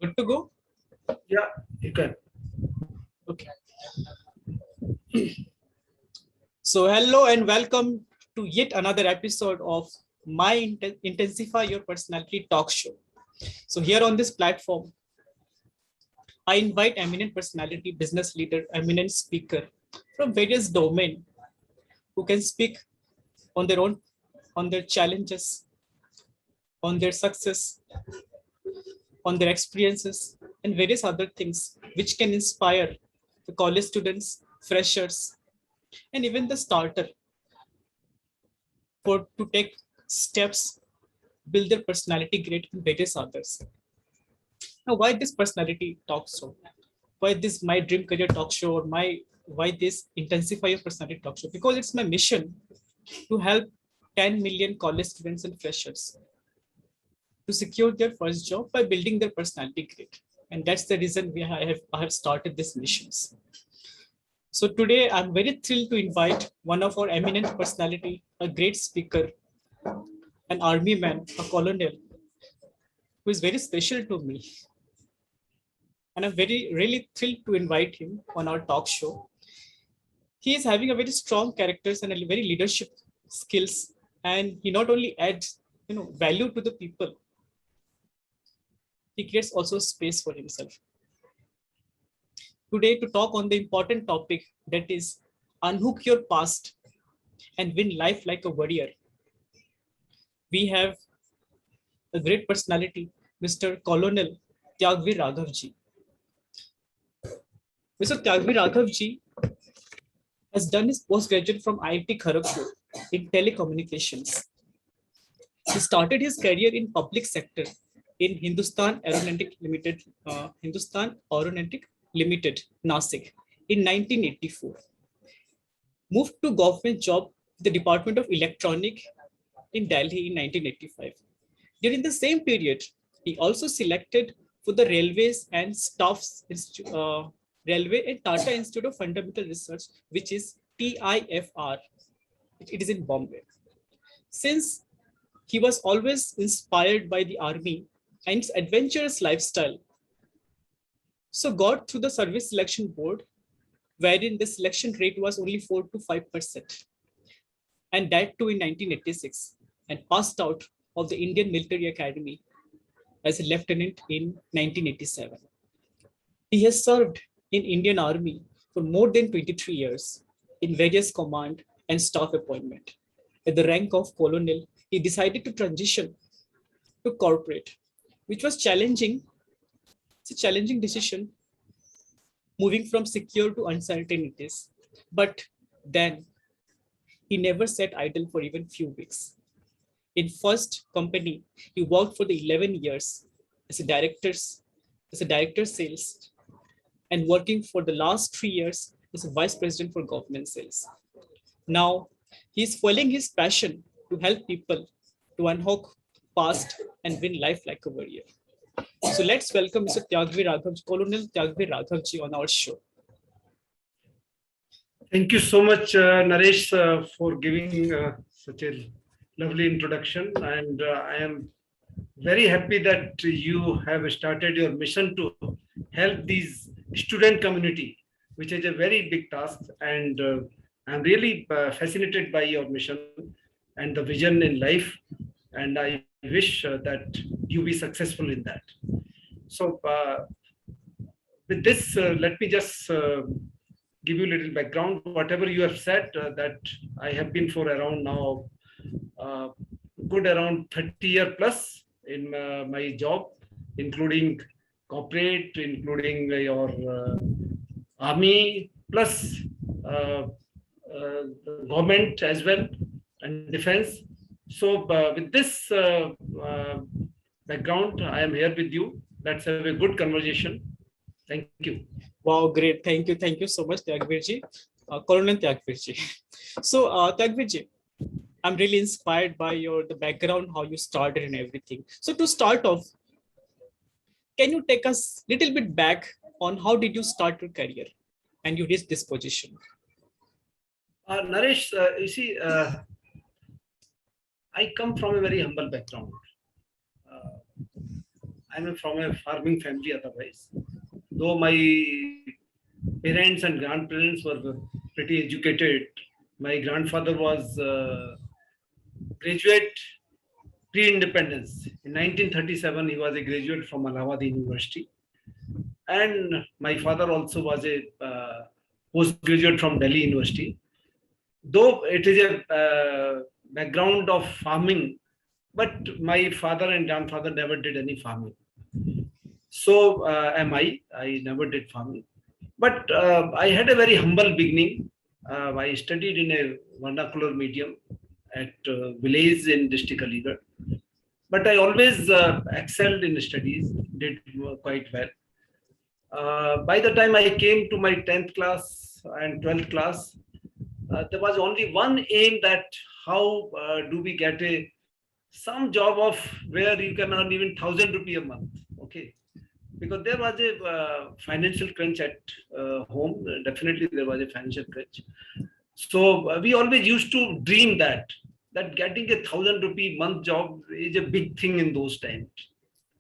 Good to go? Yeah, you can. Okay. So, hello and welcome to yet another episode of my Intensify Your Personality talk show. So, here on this platform, I invite eminent personality, business leader, eminent speaker from various domains who can speak on their own, on their challenges, on their success, on their experiences, and various other things which can inspire the college students, freshers, and even the starter for to take steps, build their personality great and various others. Now, why this personality talk show? Why this my dream career talk show or my why this intensify your personality talk show? Because it's my mission to help 10 million college students and freshers to secure their first job by building their personality great. And that's the reason I have started these missions. So today I'm very thrilled to invite one of our eminent personality, a great speaker, an army man, a colonel, who is very special to me. And I'm really thrilled to invite him on our talk show. He is having a very strong characters and a very leadership skills. And he not only adds, value to the people, he creates also space for himself. Today to talk on the important topic that is unhook your past and win life like a warrior. We have a great personality, Mr. Colonel Tyagveer Raghavji. Mr. Tyagveer Raghavji has done his postgraduate from IIT Kharagpur in telecommunications. He started his career in public sector in Hindustan Aeronautic Limited, Nashik in 1984. Moved to government job with the Department of Electronic in Delhi in 1985. During the same period, he also selected for the Railways and Railway and Tata Institute of Fundamental Research, which is TIFR. It is in Bombay. Since he was always inspired by the army and its adventurous lifestyle, so got through the service selection board, wherein the selection rate was only 4 to 5%, and that too in 1986, and passed out of the Indian Military Academy as a lieutenant in 1987. He has served in Indian Army for more than 23 years in various command and staff appointment. At the rank of colonel, he decided to transition to corporate, which was challenging. It's a challenging decision, moving from secure to uncertainties. But then he never sat idle for even few weeks. In first company, he worked for the 11 years as a director sales, and working for the last 3 years as a vice president for government sales. Now he's following his passion to help people to unhook past and win life like a warrior. So let's welcome Mr. Tyagveer Raghav, Colonel Tyagveer Raghavji on our show. Thank you so much, Naresh, for giving such a lovely introduction. And I am very happy that you have started your mission to help these student community, which is a very big task. And I'm really fascinated by your mission and the vision in life. And I wish that you be successful in that. So with this, let me just give you a little background. Whatever you have said, that I have been for around now, good around 30 years plus in my job, including corporate, including your army, plus government as well, and defense. So with this background, I am here with you. Let's have a good conversation. Thank you. Wow, great. Thank you. Thank you so much, Tyagveerji. Colonel Tyagveerji. So, Tyagveerji, I'm really inspired by the background, how you started and everything. So to start off, can you take us a little bit back on how did you start your career and you reached this position? Naresh, you see, I come from a very humble background. I'm from a farming family otherwise. Though my parents and grandparents were pretty educated, my grandfather was graduate pre-independence. In 1937, he was a graduate from Allahabad University. And my father also was a postgraduate from Delhi University. Though it is a background of farming, but my father and grandfather never did any farming. So am I. I never did farming. But I had a very humble beginning. I studied in a vernacular medium at village in district Aligarh. But I always excelled in studies, did quite well. By the time I came to my 10th class and 12th class, there was only one aim, that how do we get some job of where you can earn even 1,000 rupees a month. Okay. Because there was a financial crunch at home. Definitely there was a financial crunch. So we always used to dream that getting a 1,000 rupee month job is a big thing in those times.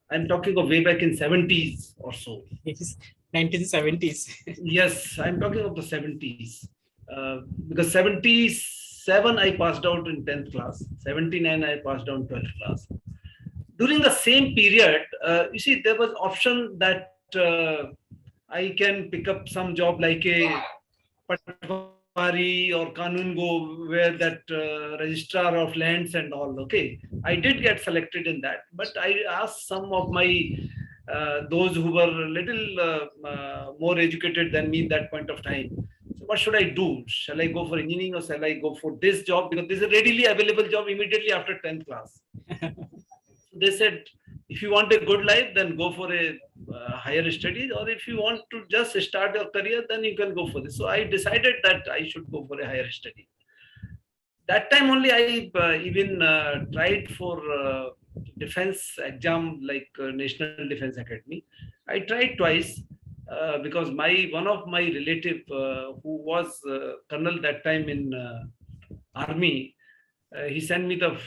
I'm talking of way back in 70s or so. Yes, 1970s. Yes, I'm talking of the 70s. Because 77 I passed out in 10th class, 79 I passed out in 12th class. During the same period, you see, there was option that I can pick up some job like a Patwari or Kanungo, where that registrar of lands and all. Okay, I did get selected in that, but I asked some of my those who were a little more educated than me at that point of time. So what should I do? Shall I go for engineering or shall I go for this job? Because this is a readily available job immediately after 10th class. They said, if you want a good life, then go for a higher studies, or if you want to just start your career, then you can go for this. So I decided that I should go for a higher study. That time only I even tried for defense exam, like National Defense Academy. I tried twice because one of my relative who was colonel that time in army, he sent me the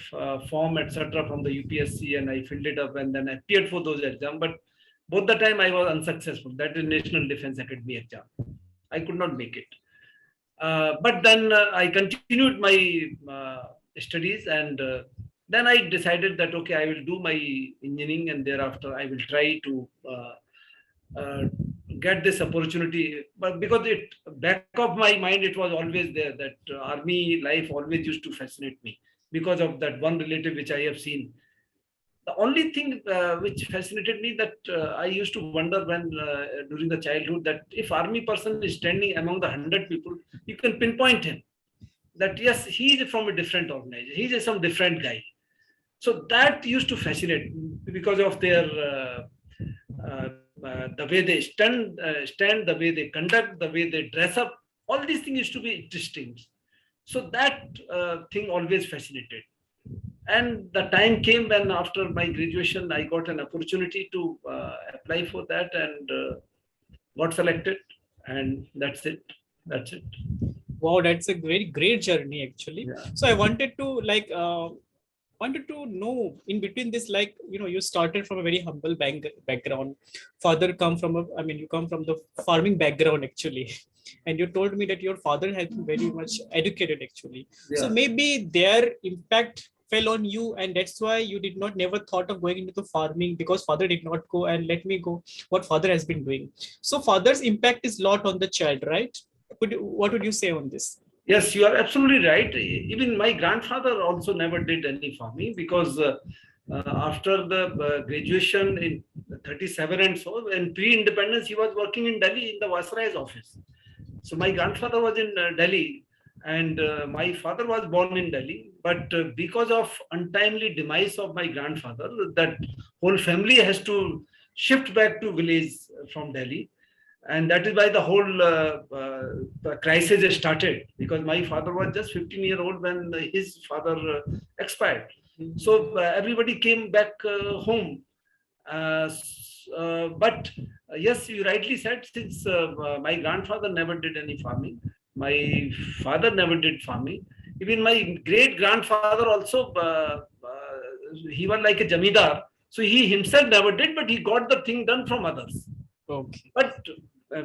form, etc., from the UPSC, and I filled it up and then appeared for those exams. But both the time I was unsuccessful. That is National Defense Academy exam. I could not make it. But then I continued my studies, and then I decided that, okay, I will do my engineering, and thereafter I will try to get this opportunity. But because it back of my mind, it was always there that army life always used to fascinate me because of that one relative which I have seen. The only thing which fascinated me, that I used to wonder when during the childhood, that if army person is standing among the 100 people, you can pinpoint him that yes, he is from a different organization, he is some different guy. So that used to fascinate me because of their the way they stand, the way they conduct, the way they dress up. All these things used to be distinct. So that thing always fascinated. And the time came when after my graduation, I got an opportunity to apply for that, and got selected. And that's it. That's it. Wow, that's a very great journey actually. Yeah. So I wanted to know in between this, like, you started from a very humble background. Father come from you come from the farming background actually. And you told me that your father has been very much educated actually. Yeah. So maybe their impact fell on you, and that's why you did not never thought of going into the farming, because father did not go, and let me go what father has been doing. So father's impact is lot on the child, right? What would you say on this? Yes, you are absolutely right. Even my grandfather also never did any farming, because after the graduation in 37 and so, in pre-independence, he was working in Delhi in the Viceroy's office. So my grandfather was in Delhi, and my father was born in Delhi. But because of untimely demise of my grandfather, that whole family has to shift back to village from Delhi. And that is why the whole crisis started, because my father was just 15-year-old when his father expired. So everybody came back home. But yes, you rightly said, since my grandfather never did any farming, my father never did farming. Even my great grandfather also, he was like a jamidar. So he himself never did, but he got the thing done from others. Okay. But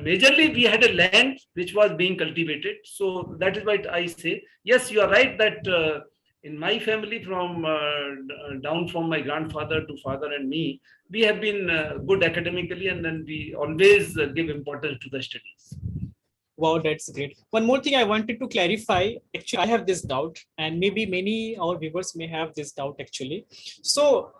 majorly we had a land which was being cultivated. So that is why I say, yes, you are right that in my family, from down from my grandfather to father and me, we have been good academically, and then we always give importance to the studies. Wow, that's great. One more thing I wanted to clarify. Actually, I have this doubt, and maybe many our viewers may have this doubt actually. So,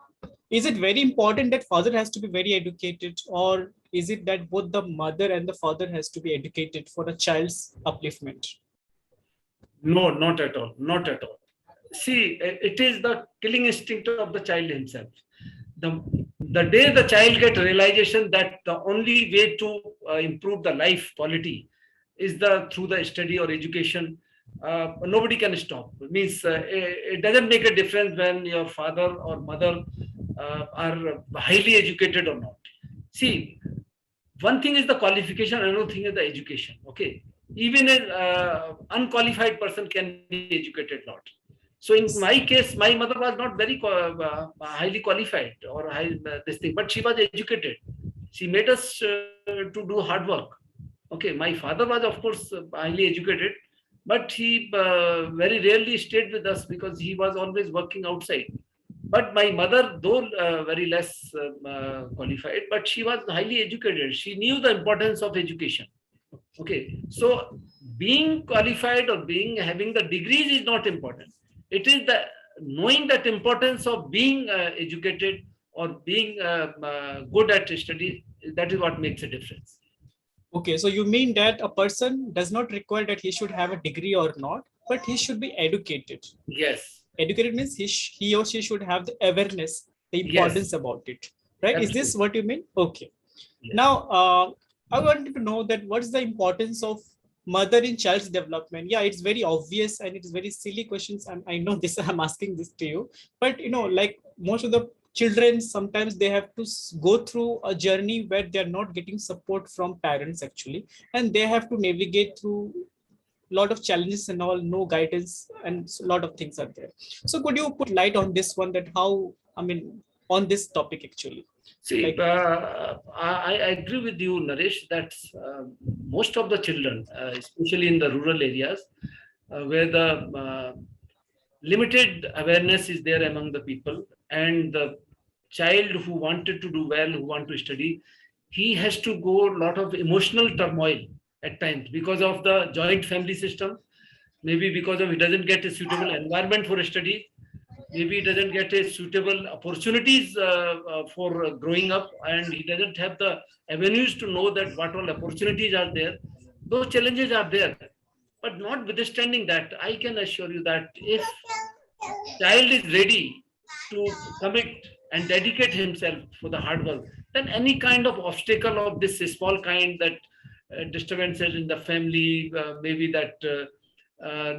is it very important that father has to be very educated, or is it that both the mother and the father has to be educated for a child's upliftment? No, not at all. Not at all. See, it is the killing instinct of the child himself. The, the day the child get realization that the only way to improve the life quality is through the study or education, nobody can stop. It means it doesn't make a difference when your father or mother are highly educated or not. See, one thing is the qualification, another thing is the education. Okay, even an unqualified person can be educated a lot. So in my case, my mother was not very highly qualified or this thing, but she was educated. She made us to do hard work. Okay, my father was of course highly educated, but he very rarely stayed with us because he was always working outside. But my mother, though very less qualified, but she was highly educated. She knew the importance of education. Okay, so being qualified or being having the degrees is not important. It is the knowing that importance of being educated or being good at study. That is what makes a difference. Okay, so you mean that a person does not require that he should have a degree or not, but he should be educated. Yes. Educated means he or she should have the awareness, the importance Yes. about it. Right? Absolutely. Is this what you mean? Okay. Yes. Now, I wanted to know that what is the importance of mother in child's development? Yeah, it's very obvious and it's very silly questions. I know this, I'm asking this to you, but like most of the children, sometimes they have to go through a journey where they're not getting support from parents actually, and they have to navigate through a lot of challenges and all, no guidance, and a lot of things are there. So could you put light on this one, that how, on this topic actually? See, Like, I agree with you, Naresh, that most of the children, especially in the rural areas, where the limited awareness is there among the people, and the child who wanted to do well, who want to study, he has to go a lot of emotional turmoil at times because of the joint family system, maybe because of he doesn't get a suitable environment for study, maybe he doesn't get a suitable opportunities for growing up, and he doesn't have the avenues to know that what all opportunities are there. Those challenges are there, but notwithstanding that, I can assure you that if child is ready to commit and dedicate himself for the hard work, then any kind of obstacle of this small kind, that disturbances in the family, maybe that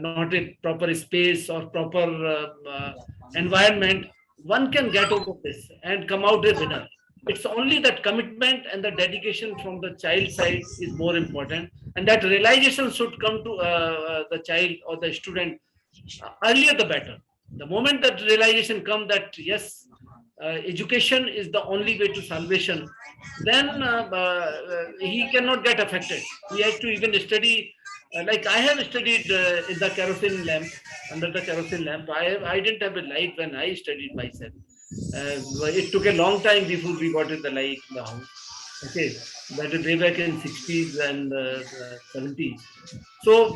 not a proper space or proper environment, one can get over this and come out a winner. It's only that commitment and the dedication from the child side is more important, and that realization should come to the child or the student earlier the better. The moment that realization comes that yes, education is the only way to salvation, then he cannot get affected. He has to even study. Like I have studied in the kerosene lamp, under the kerosene lamp. I didn't have a light when I studied myself. It took a long time before we got the light in the house. Okay, that is way back in 60s and 70s. So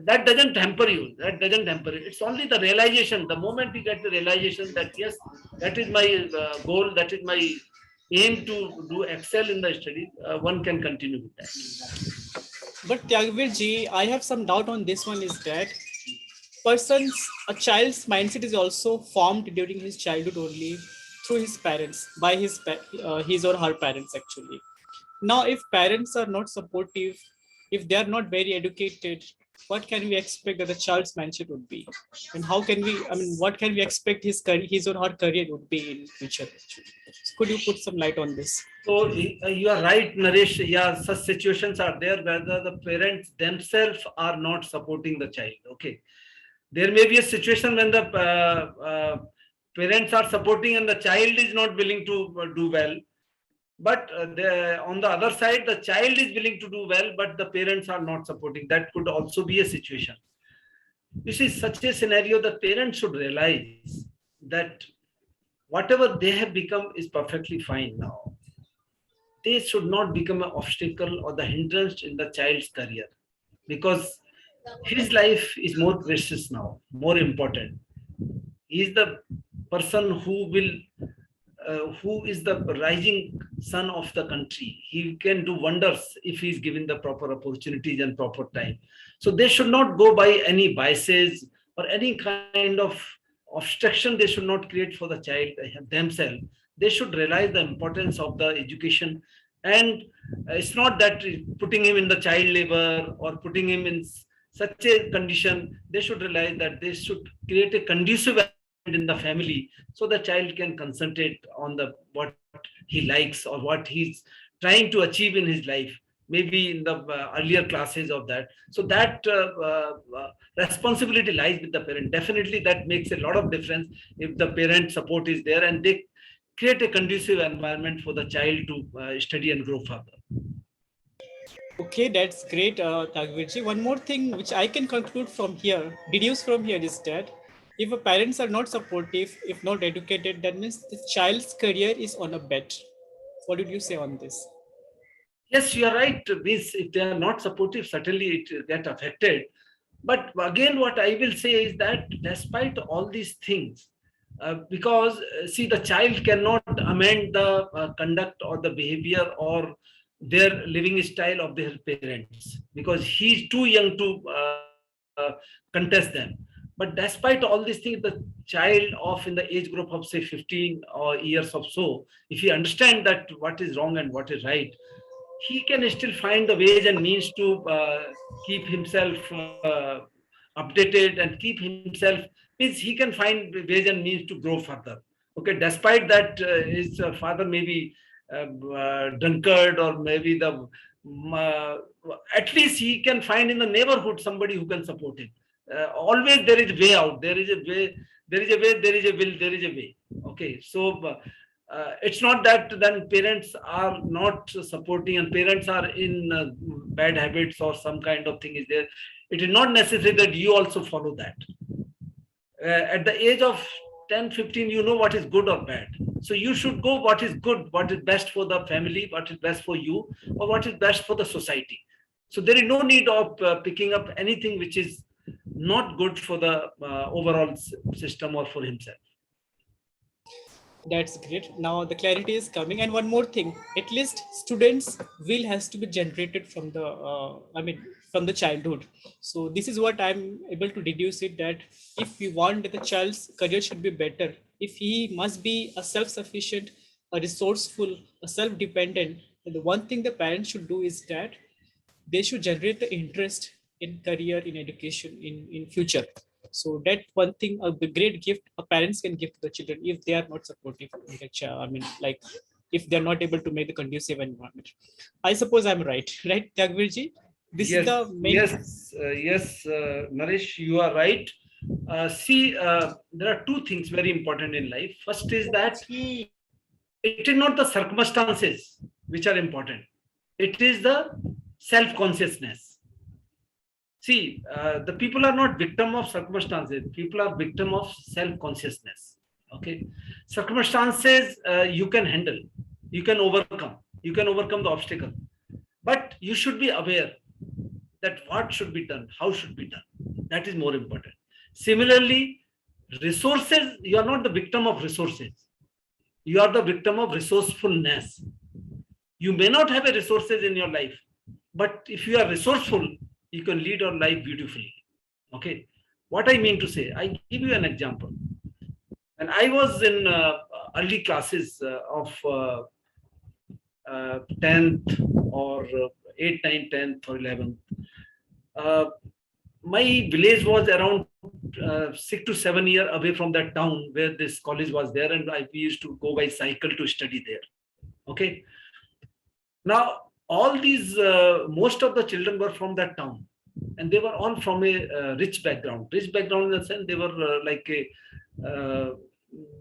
that doesn't hamper you. That doesn't hamper it. It's only the realization. The moment we get the realization that yes, that is my goal, that is my aim to do excel in the study, one can continue with that. but Tyagveer ji, I have some doubt on this one, is that a child's mindset is also formed during his childhood only through his parents, by his or her parents actually. Now, if parents are not supportive, if they are not very educated, what can we expect that the child's mindset would be? And how can we, what can we expect his or her career would be in future? Actually? So could you put some light on this? So you are right, Naresh. Yeah, such situations are there where the parents themselves are not supporting the child. Okay, there may be a situation when the parents are supporting and the child is not willing to do well. But on the other side, the child is willing to do well, but the parents are not supporting. That could also be a situation. You see, such a scenario, the parents should realize that whatever they have become is perfectly fine now. They should not become an obstacle or the hindrance in the child's career, because his life is more precious now, more important. He is the person who is the rising son of the country. He can do wonders if he is given the proper opportunities and proper time. So they should not go by any biases or any kind of obstruction. They should not create for the child themselves. They should realize the importance of the education. And it's not that putting him in the child labor or putting him in such a condition. They should realize that they should create a conducive in the family, so the child can concentrate on the what he likes or what he's trying to achieve in his life, maybe in the earlier classes of that. So that responsibility lies with the parent. Definitely that makes a lot of difference if the parent support is there and they create a conducive environment for the child to study and grow further. Okay, that's great, Tyagveer. One more thing which I can conclude from here, deduce from here, is that if the parents are not supportive, if not educated, that means the child's career is on a bet. What did you say on this? Yes, you are right. Means if they are not supportive, certainly it get affected. But again, what I will say is that despite all these things, because see, the child cannot amend the conduct or the behavior or their living style of their parents, because he's too young to contest them. But despite all these things, the child of in the age group of say 15 or years or so, if he understand that what is wrong and what is right, he can still find the ways and means to keep himself updated and keep himself, means he can find ways and means to grow further. Okay, despite that his father may be drunkard or maybe the uh, at least he can find in the neighborhood somebody who can support him. Always there is way out, there is a way, there is a way, there is a will, there is a way. Okay, so it's not that then parents are not supporting and parents are in bad habits or some kind of thing is there. It is not necessary that you also follow that. At the age of 10, 15, you know what is good or bad. So you should go what is good, what is best for the family, what is best for you, or what is best for the society. So there is no need of picking up anything which is not good for the overall system or for himself. That's great. Now the clarity is coming. And one more thing, at least students will has to be generated from the, from the childhood. So this is what I'm able to deduce it, that if we want that the child's career should be better, if he must be a self-sufficient, a resourceful, a self-dependent, then the one thing the parents should do is that they should generate the interest in career, in education, in future. So that one thing, a great gift a parents can give to the children if they are not supportive in the like if they're not able to make the conducive environment. I suppose I'm right, right, Tyagveer ji? This is Yes, the main. yes, Naresh, you are right. See, there are two things very important in life. First is that it is not the circumstances which are important. It is the self-consciousness. See, the people are not victim of circumstances. People are victim of self-consciousness. Okay, circumstances you can handle, you can overcome the obstacle, but you should be aware that what should be done, how should be done. That is more important. Similarly, resources, you are not the victim of resources. You are the victim of resourcefulness. You may not have a resources in your life, but if you are resourceful, you can lead your life beautifully. Okay. What I mean to say, I give you an example. When I was in early classes of 10th or 8th, 9th, 10th or 11th, my village was around 6 to 7 years away from that town where this college was there, and we used to go by cycle to study there. Okay. Now, all these, most of the children were from that town, and they were all from a rich background. Rich background in the sense they were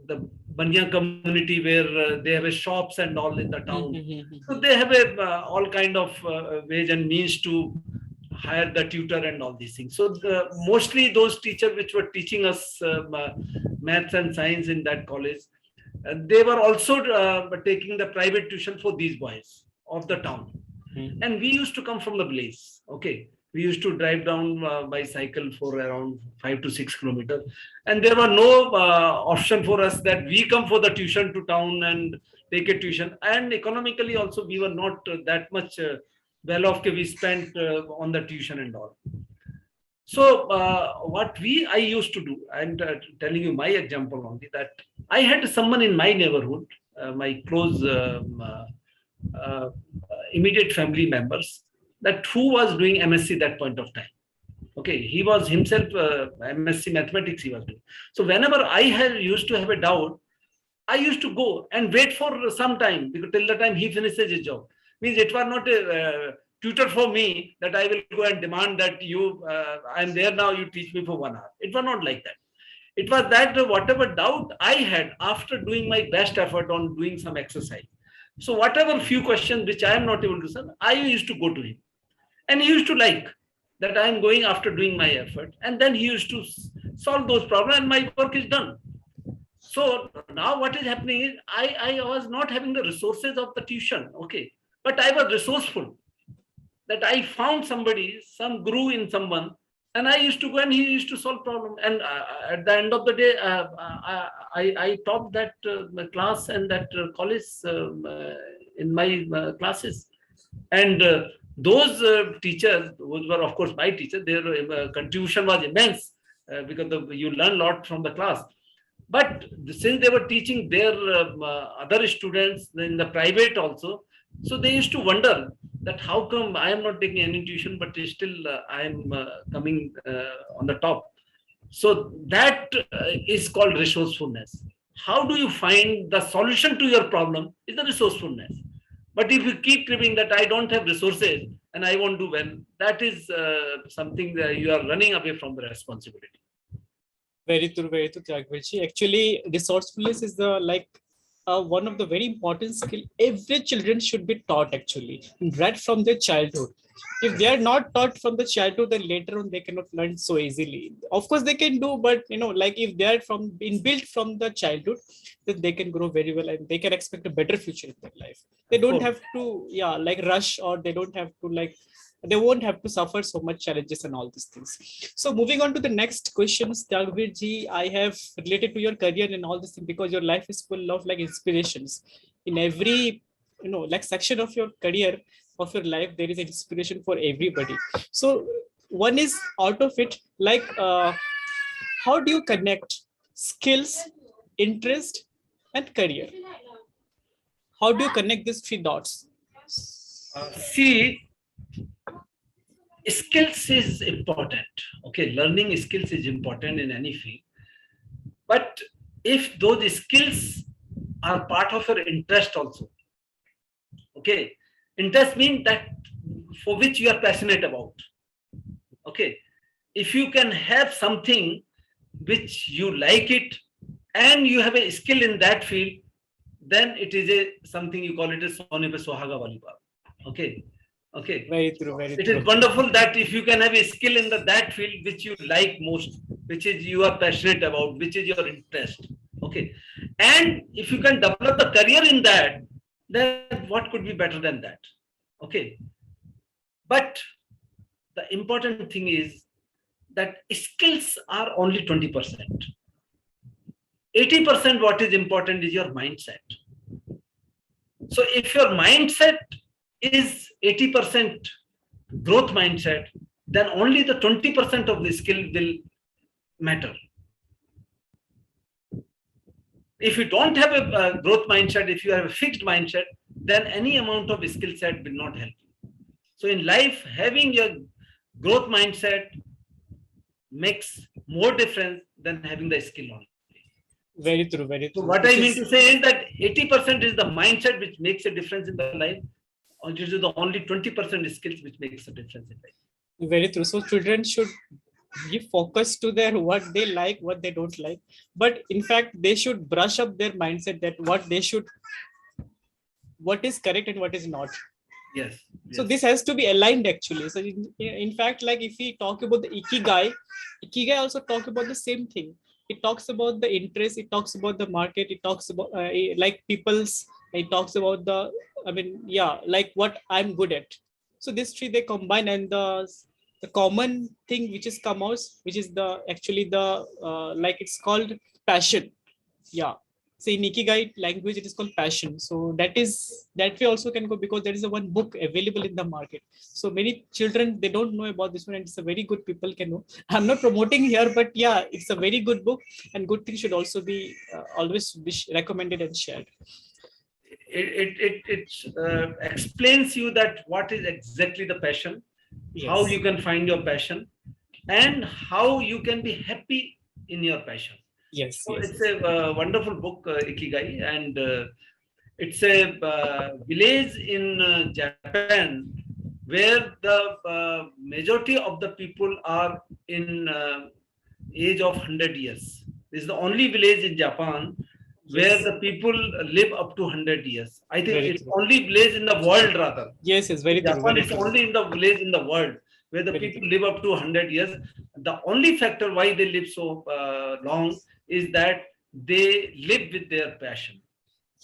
the Banya community where they have a shops and all in the town. So Mhm. they have a all kind of ways and means to hire the tutor and all these things. So mostly those teachers which were teaching us maths and science in that college, they were also taking the private tuition for these boys of the town. And we used to come from the place. Okay, we used to drive down by cycle for around 5 to 6 kilometers, and there were no option for us that we come for the tuition to town and take a tuition. And economically also, we were not that much well off. We spent on the tuition and all. So what I used to do, I'm telling you my example only, that I had someone in my neighborhood, my close uh, immediate family members, that who was doing MSc that point of time. Okay, he was himself MSc mathematics he was doing. So whenever I had used to have a doubt, I used to go and wait for some time, because till the time he finishes his job. Means it was not a tutor for me that I will go and demand that I'm there now, you teach me for 1 hour. It was not like that. It was that whatever doubt I had after doing my best effort on doing some exercise. So whatever few questions which I am not able to solve, I used to go to him. And he used to like that I am going after doing my effort. And then he used to solve those problems and my work is done. So now what is happening is I was not having the resources of the tuition, okay, but I was resourceful, that I found somebody, some guru in someone, and I used to go and he used to solve problem. And at the end of the day, I taught that class and that college in my classes. And those teachers, those were of course my teachers, their contribution was immense because you learn a lot from the class. But since they were teaching their other students in the private also, so they used to wonder that how come I am not taking any tuition, but still I am coming on the top. So that is called resourcefulness. How do you find the solution to your problem is the resourcefulness. But if you keep cribbing that I don't have resources and I won't do well, that is something that you are running away from the responsibility. Very true, Tyagveer. Actually, resourcefulness is the one of the very important skill every children should be taught actually right from their childhood. If they are not taught from the childhood, then later on they cannot learn so easily. Of course they can do, but if they are from being built from the childhood, then they can grow very well and they can expect a better future in their life. They don't have to rush, or they don't have to they won't have to suffer so much challenges and all these things. So moving on to the next questions, Tyagveer ji, I have related to your career and all this thing, because your life is full of inspirations. In every section of your career, of your life, there is an inspiration for everybody. So one is out of it, how do you connect skills, interest, and career? How do you connect these three dots? See, skills is important. Okay, learning skills is important in any field. But if those skills are part of your interest also, okay, interest means that for which you are passionate about. Okay, if you can have something which you like it and you have a skill in that field, then it is something you call it a Sone pe Suhaga wali baat. Okay. Okay. Very true. It is wonderful that if you can have a skill in that field which you like most, which is you are passionate about, which is your interest. Okay. And if you can develop the career in that, then what could be better than that? Okay. But the important thing is that skills are only 20%. 80% what is important is your mindset. So if your mindset is 80% growth mindset, then only the 20% of the skill will matter. If you don't have a growth mindset, if you have a fixed mindset, then any amount of skill set will not help you. So in life, having your growth mindset makes more difference than having the skill only. Very true. So what I mean to say is that 80% is the mindset which makes a difference in the life. It is the only 20% skills which makes a difference in life. Very true. So children should give focus to their what they like, what they don't like. But in fact, they should brush up their mindset that what they should, what is correct and what is not. Yes, So yes, this has to be aligned actually. So in fact, like if we talk about the ikigai also talk about the same thing. It talks about the interest, it talks about the market, it talks about like people's, it talks about the, I mean, yeah, like what I'm good at. So these three they combine, and the common thing which is come out, which is the actually the like it's called passion. Yeah. So in ikigai language it is called passion. So that is, that way also can go, because there is a one book available in the market. So many children they don't know about this one, and it's a very good people can know. I'm not promoting here, but yeah, it's a very good book, and good things should also be always be recommended and shared. it explains you that what is exactly the passion, how Yes. you can find your passion, and how you can be happy in your passion. Yes. So Yes. it's Yes. a wonderful book, Ikigai, and it's a village in Japan where the majority of the people are in age of 100 years. This is the only village in Japan where Yes. the people live up to 100 years. I think Very it's true. only village in the world rather. Yes. Yes. In Very true. Japan, Very it's true. only in the village in the world where the Very people true. live up to 100 years. The only factor why they live so long is that they live with their passion.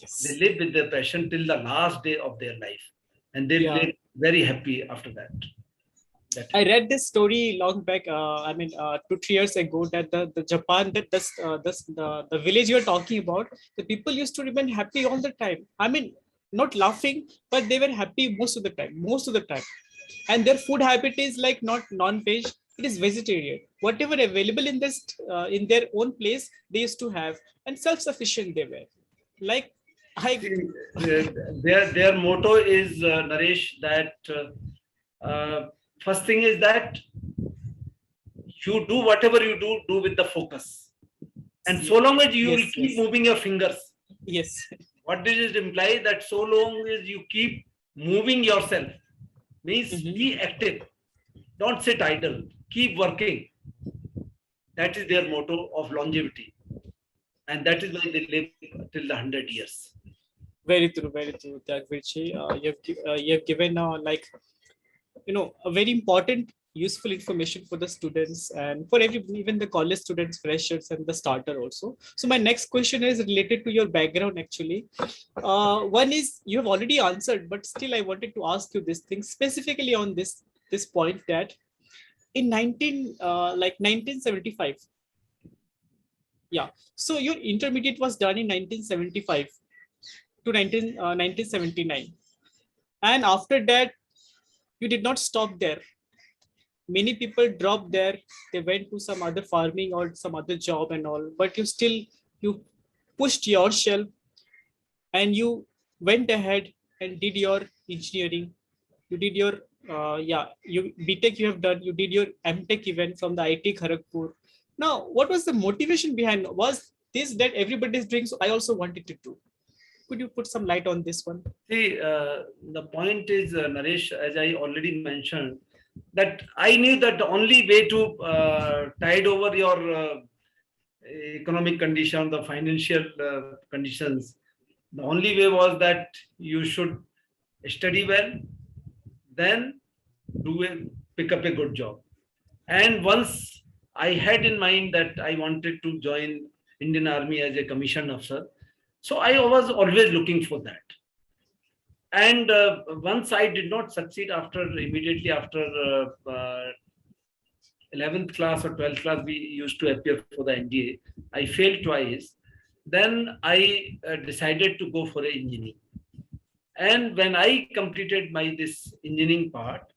They Yes. live with their passion till the last day of their life, and they Yeah. live very happy after that. That I is. read this story long back. I mean, 2 3 years ago, that the Japan, that the village you're talking about, the people used to remain happy all the time. I mean, not laughing, but they were happy most of the time. Most of the time, and their food habit is like not non-veg; it is vegetarian. Whatever available in this in their own place, they used to have, and self-sufficient they were. Like I, See, their motto is Naresh, that first thing is that you do whatever you do with the focus, and so long as you will yes, keep yes, moving your fingers. yes, What does it imply? That so long as you keep moving yourself, means Mhm. be active. Don't sit idle. Keep working. That is their motto of longevity, and that is why they live till the 100 years. Very true, very true, Tyagveer. You have given like a very important useful information for the students and for every, even the college students, freshers, and the starter also. So my next question is related to your background actually. One is you have already answered, but still I wanted to ask you this thing specifically on this point, that in 1975, yeah, so your intermediate was done in 1975 to 1979, and after that you did not stop there. Many people dropped there, they went to some other farming or some other job and all, but you pushed yourself, and you went ahead and did your engineering. You did your yeah, you btech you have done, you did your mtech event from the IIT Kharagpur. Now what was the motivation behind? Was this that everybody is doing, so I also wanted to do? Could you put some light on this one? See, the point is, Naresh, as I already mentioned, that I knew that the only way to tide over your economic condition, the financial conditions, the only way was that you should study well, then pick up a good job. And once I had in mind that I wanted to join Indian Army as a commissioned officer, so I was always looking for that. And once I did not succeed after immediately after 11th class or 12th class, we used to appear for the NDA. I failed twice. Then I decided to go for engineering. And when I completed my this engineering part,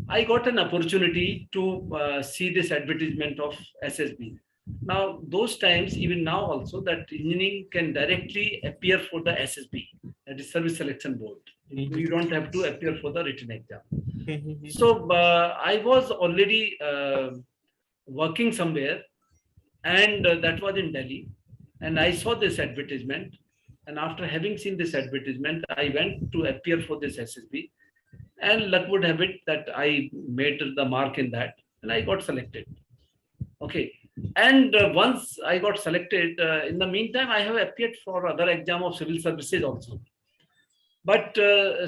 I got an opportunity to see this advertisement of SSB. Now, those times, even now also, that engineering can directly appear for the SSB, that is Service Selection Board. You don't have to appear for the written exam. So I was already working somewhere, and that was in Delhi. And I saw this advertisement. And after having seen this advertisement, I went to appear for this SSB. And luck would have it that I made the mark in that, and I got selected. Okay. And once I got selected, in the meantime, I have appeared for other exam of civil services also. But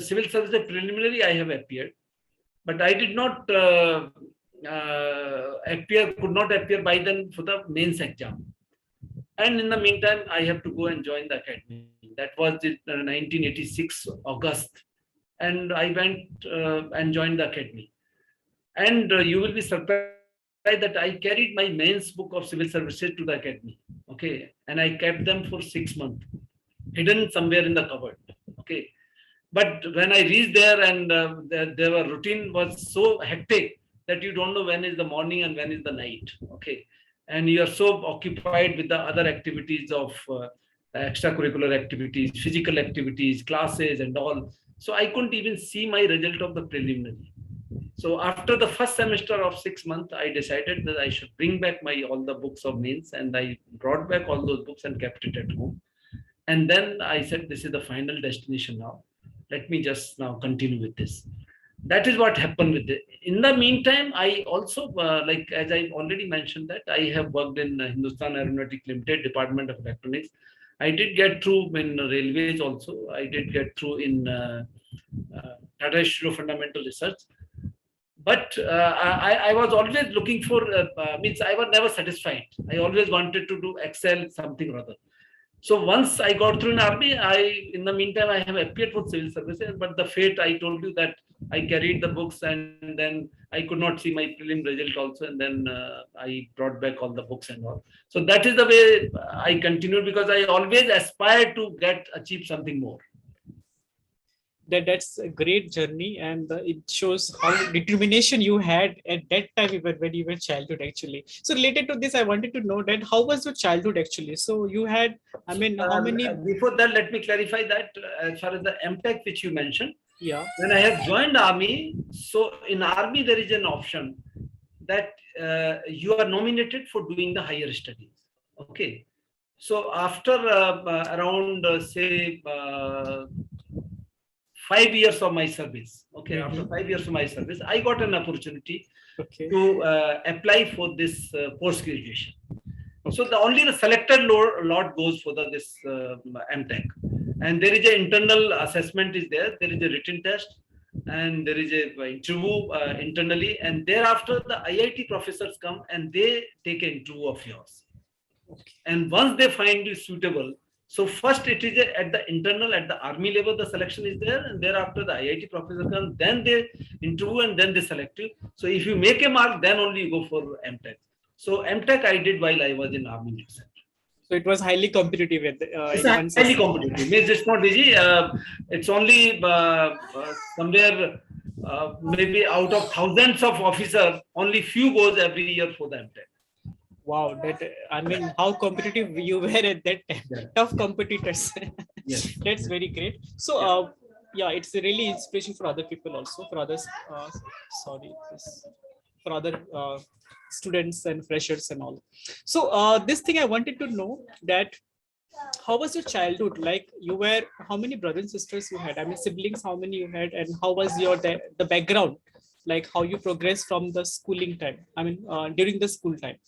civil services preliminary, I have appeared. But I did not could not appear by then for the mains exam. And in the meantime, I have to go and join the academy. That was in 1986, August. And I went and joined the academy. And you will be surprised that I carried my mains book of civil services to the academy. Okay. And I kept them for 6 months, hidden somewhere in the cupboard. Okay. But when I reached there and their routine was so hectic that you don't know when is the morning and when is the night. Okay. And you are so occupied with the other activities of extracurricular activities, physical activities, classes and all. So I couldn't even see my result of the preliminary. So after the first semester of 6 months, I decided that I should bring back my all the books of mains, and I brought back all those books and kept it at home. And then I said, this is the final destination now. Let me just now continue with this. That is what happened with it. In the meantime, I also, like as I already mentioned that I have worked in Hindustan Aeronautic Limited, Department of Electronics. I did get through in railways also. I did get through in Tata Institute of Fundamental Research. But I was always looking for, means I was never satisfied. I always wanted to do excel something or other. So once I got through in army, in the meantime, I have appeared for civil services, but the fate, I told you that I carried the books and then I could not see my prelim result also. And then I brought back all the books and all. So that is the way I continued, because I always aspired to achieve something more. That's a great journey, and it shows how determination you had at that time, even when you were childhood actually. So related to this, I wanted to know that how was your childhood actually? So you had, I mean, how many? Before that, let me clarify that as far as the MTech which you mentioned. Yeah. When I have joined army, so in army there is an option that you are nominated for doing the higher studies. Okay. So after around say 5 years of my service, okay, after 5 years of my service, I got an opportunity to apply for this post graduation. So only the selected lot goes for this MTech, and there is an internal assessment is there. There is a written test, and there is a interview internally, and thereafter the IIT professors come and they take an interview of yours. And once they find you suitable, so first it is at the internal, at the army level, the selection is there, and thereafter the IIT professor comes, then they interview and then they select you. So if you make a mark, then only you go for MTech. So MTech I did while I was in army itself. So it was highly competitive. It's highly competitive. Means it's not easy. It's only somewhere maybe out of thousands of officers, only few goes every year for the MTech. Wow, I mean, how competitive you were at that time. Yeah. Tough competitors. Yes. That's very great. So yeah, it's a really inspiration for other people also, for others. For other students and freshers and all. So this thing I wanted to know that how was your childhood? Like how many brothers and sisters you had? I mean, siblings, how many you had, and how was the background? Like how you progressed from the schooling time? I mean, during the school time.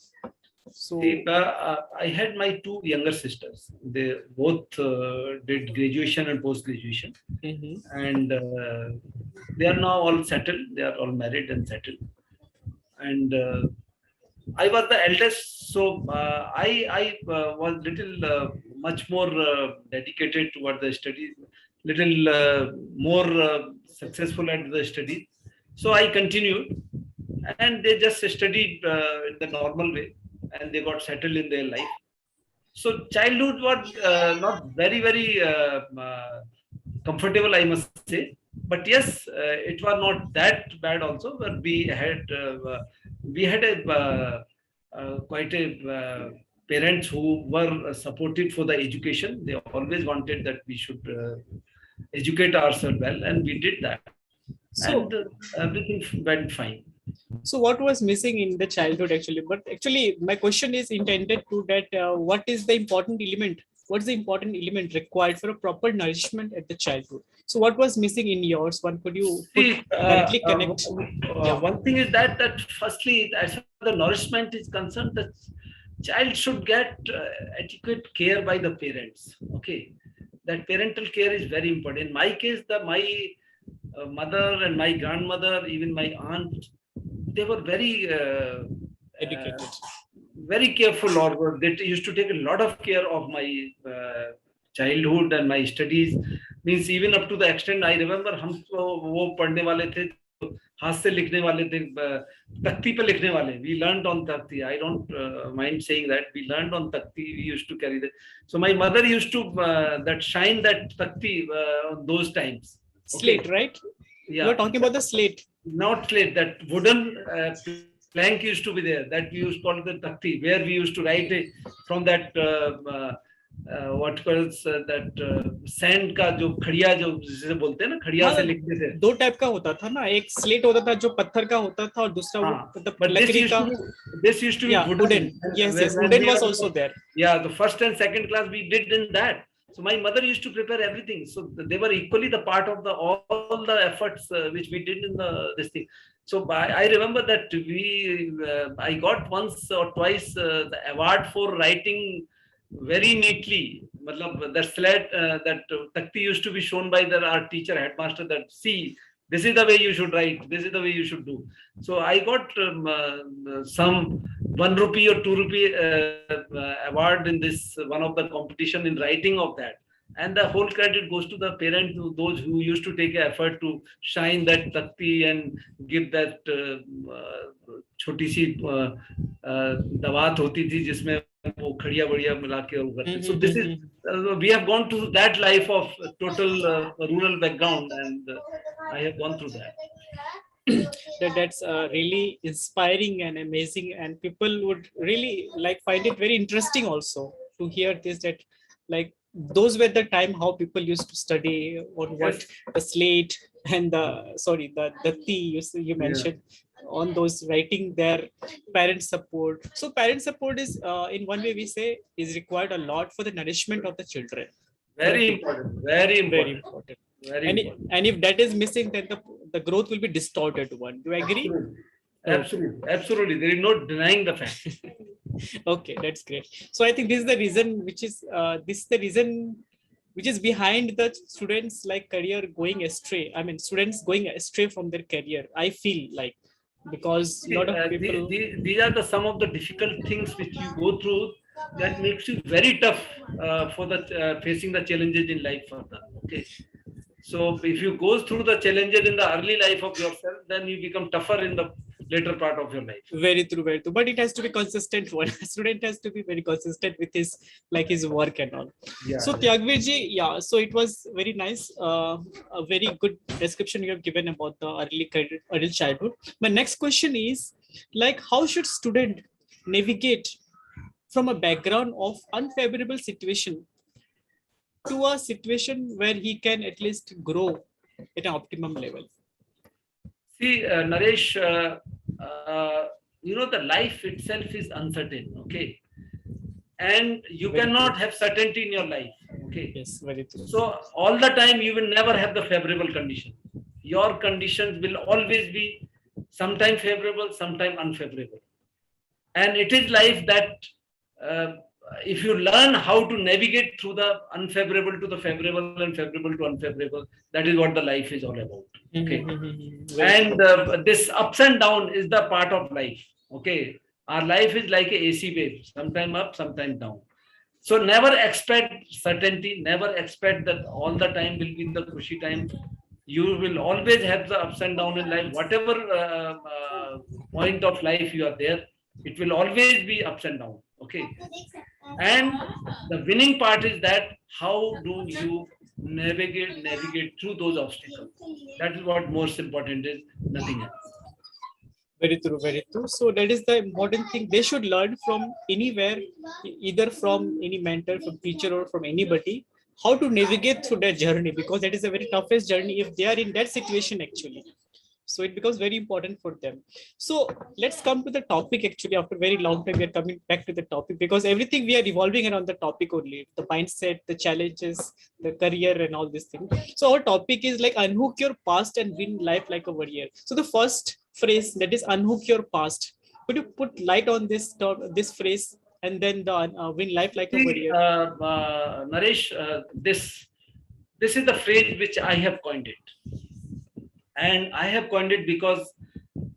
So I had my two younger sisters. They both did graduation and post graduation, and they are now all settled. They are all married and settled. And I was the eldest, so I was little much more dedicated toward the studies, little more successful at the studies. So I continued, and they just studied in the normal way, and they got settled in their life. So childhood was not very comfortable, I must say. But yes, it was not that bad also. But we had quite a parents who were supportive for the education. They always wanted that we should educate ourselves well, and we did that. So, and everything went fine. So what was missing in the childhood actually? But actually, my question is intended to that what is the important element what's the important element required for a proper nourishment at the childhood? So what was missing in yours? One could you put See, directly connect? Yeah. one thing is that firstly, as far as the nourishment is concerned, the child should get adequate care by the parents. Okay, that parental care is very important. In my case, my mother and my grandmother, even my aunt, they were Educated. very careful, or they used to take a lot of care of my childhood and my studies. Means even up to the extent I remember, हम तो वो पढ़ने वाले थे, हाथ से लिखने वाले थे, तख्ती पे लिखने वाले. We learned on तख्ती. I don't mind saying that we learned on तख्ती. We used to carry that. So my mother used to that shine that तख्ती those times. Okay. Slate, right? Yeah. You're talking about the slate. Not slate, that wooden plank used to be there, that we used to call the takti, where we used to write from that what calls that sand का जो खड़िया जो जिसे बोलते हैं ना, खड़िया से लिखते थे. दो टाइप का होता था ना, एक स्लेट होता था जो पत्थर का होता था और दूसरा मतलब लकड़ी का. This used to be wooden. Yes, wooden was also there. Yeah, the first and second class we did in that. So my mother used to prepare everything. So they were equally the part of all the efforts which we did in this thing. So I remember that I got once or twice the award for writing very neatly. Matlab, that slate, that takti used to be shown by our teacher, headmaster, that see, this is the way you should write, this is the way you should do. So I got some 1 rupee or 2 rupee award in this one of the competition in writing of that. And the whole credit goes to the parents, those who used to take effort to shine that takti and give that छोटी सी दवात होती थी जिसमें वो खड़िया बढ़िया मिला के वो करते. So this is we have gone to that life of total rural background, and I have gone through that. That's really inspiring and amazing, and people would really like find it very interesting also to hear this, that like those were the time how people used to study on what the slate and the tea you mentioned on those writing their parent support. So parent support is in one way we say is required a lot for the nourishment of the children. Very important. Very important. Very important. And if that is missing, then the growth will be distorted one. Do you agree? Absolutely. There is no denying the fact. Okay, that's great. So I think this is the reason which is behind the students like career going astray. I mean, students going astray from their career. I feel like, because a lot of people. These are some of the difficult things which you go through that makes you very tough for the facing the challenges in life further. Okay. So if you go through the challenges in the early life of yourself, then you become tougher in the later part of your life. Very true, very true. But it has to be consistent one. A student has to be very consistent with his work and all. Yeah. So Tyagveer ji, so it was very nice. A very good description you have given about the early childhood. My next question is like, how should student navigate from a background of unfavorable situation to a situation where he can at least grow at an optimum level? See, Naresh, the life itself is uncertain, okay? And you cannot have certainty in your life, okay? Yes, very true. So all the time you will never have the favorable condition. Your conditions will always be sometime favorable, sometime unfavorable. And it is life that if you learn how to navigate through the unfavorable to the favorable and favorable to unfavorable, that is what the life is all about. Okay. And this ups and down is the part of life. Okay. Our life is like a AC wave, sometime up, sometime down. So never expect certainty, never expect that all the time will be the cushy time. You will always have the ups and downs in life. Whatever point of life you are there, it will always be ups and downs. Okay. And the winning part is that how do you navigate through those obstacles? That is what most important is, nothing else. Very true, very true. So that is the important thing they should learn from anywhere, either from any mentor, from teacher, or from anybody, how to navigate through their journey, because that is a very toughest journey if they are in that situation actually. So it becomes very important for them. So let's come to the topic. Actually, after a very long time, we are coming back to the topic because everything we are revolving around the topic only: the mindset, the challenges, the career, and all these things. So our topic is like unhook your past and win life like a warrior. So the first phrase, that is unhook your past. Could you put light on this phrase, and then the win life like a See, warrior? Naresh, this is the phrase which I have coined it. And I have coined it because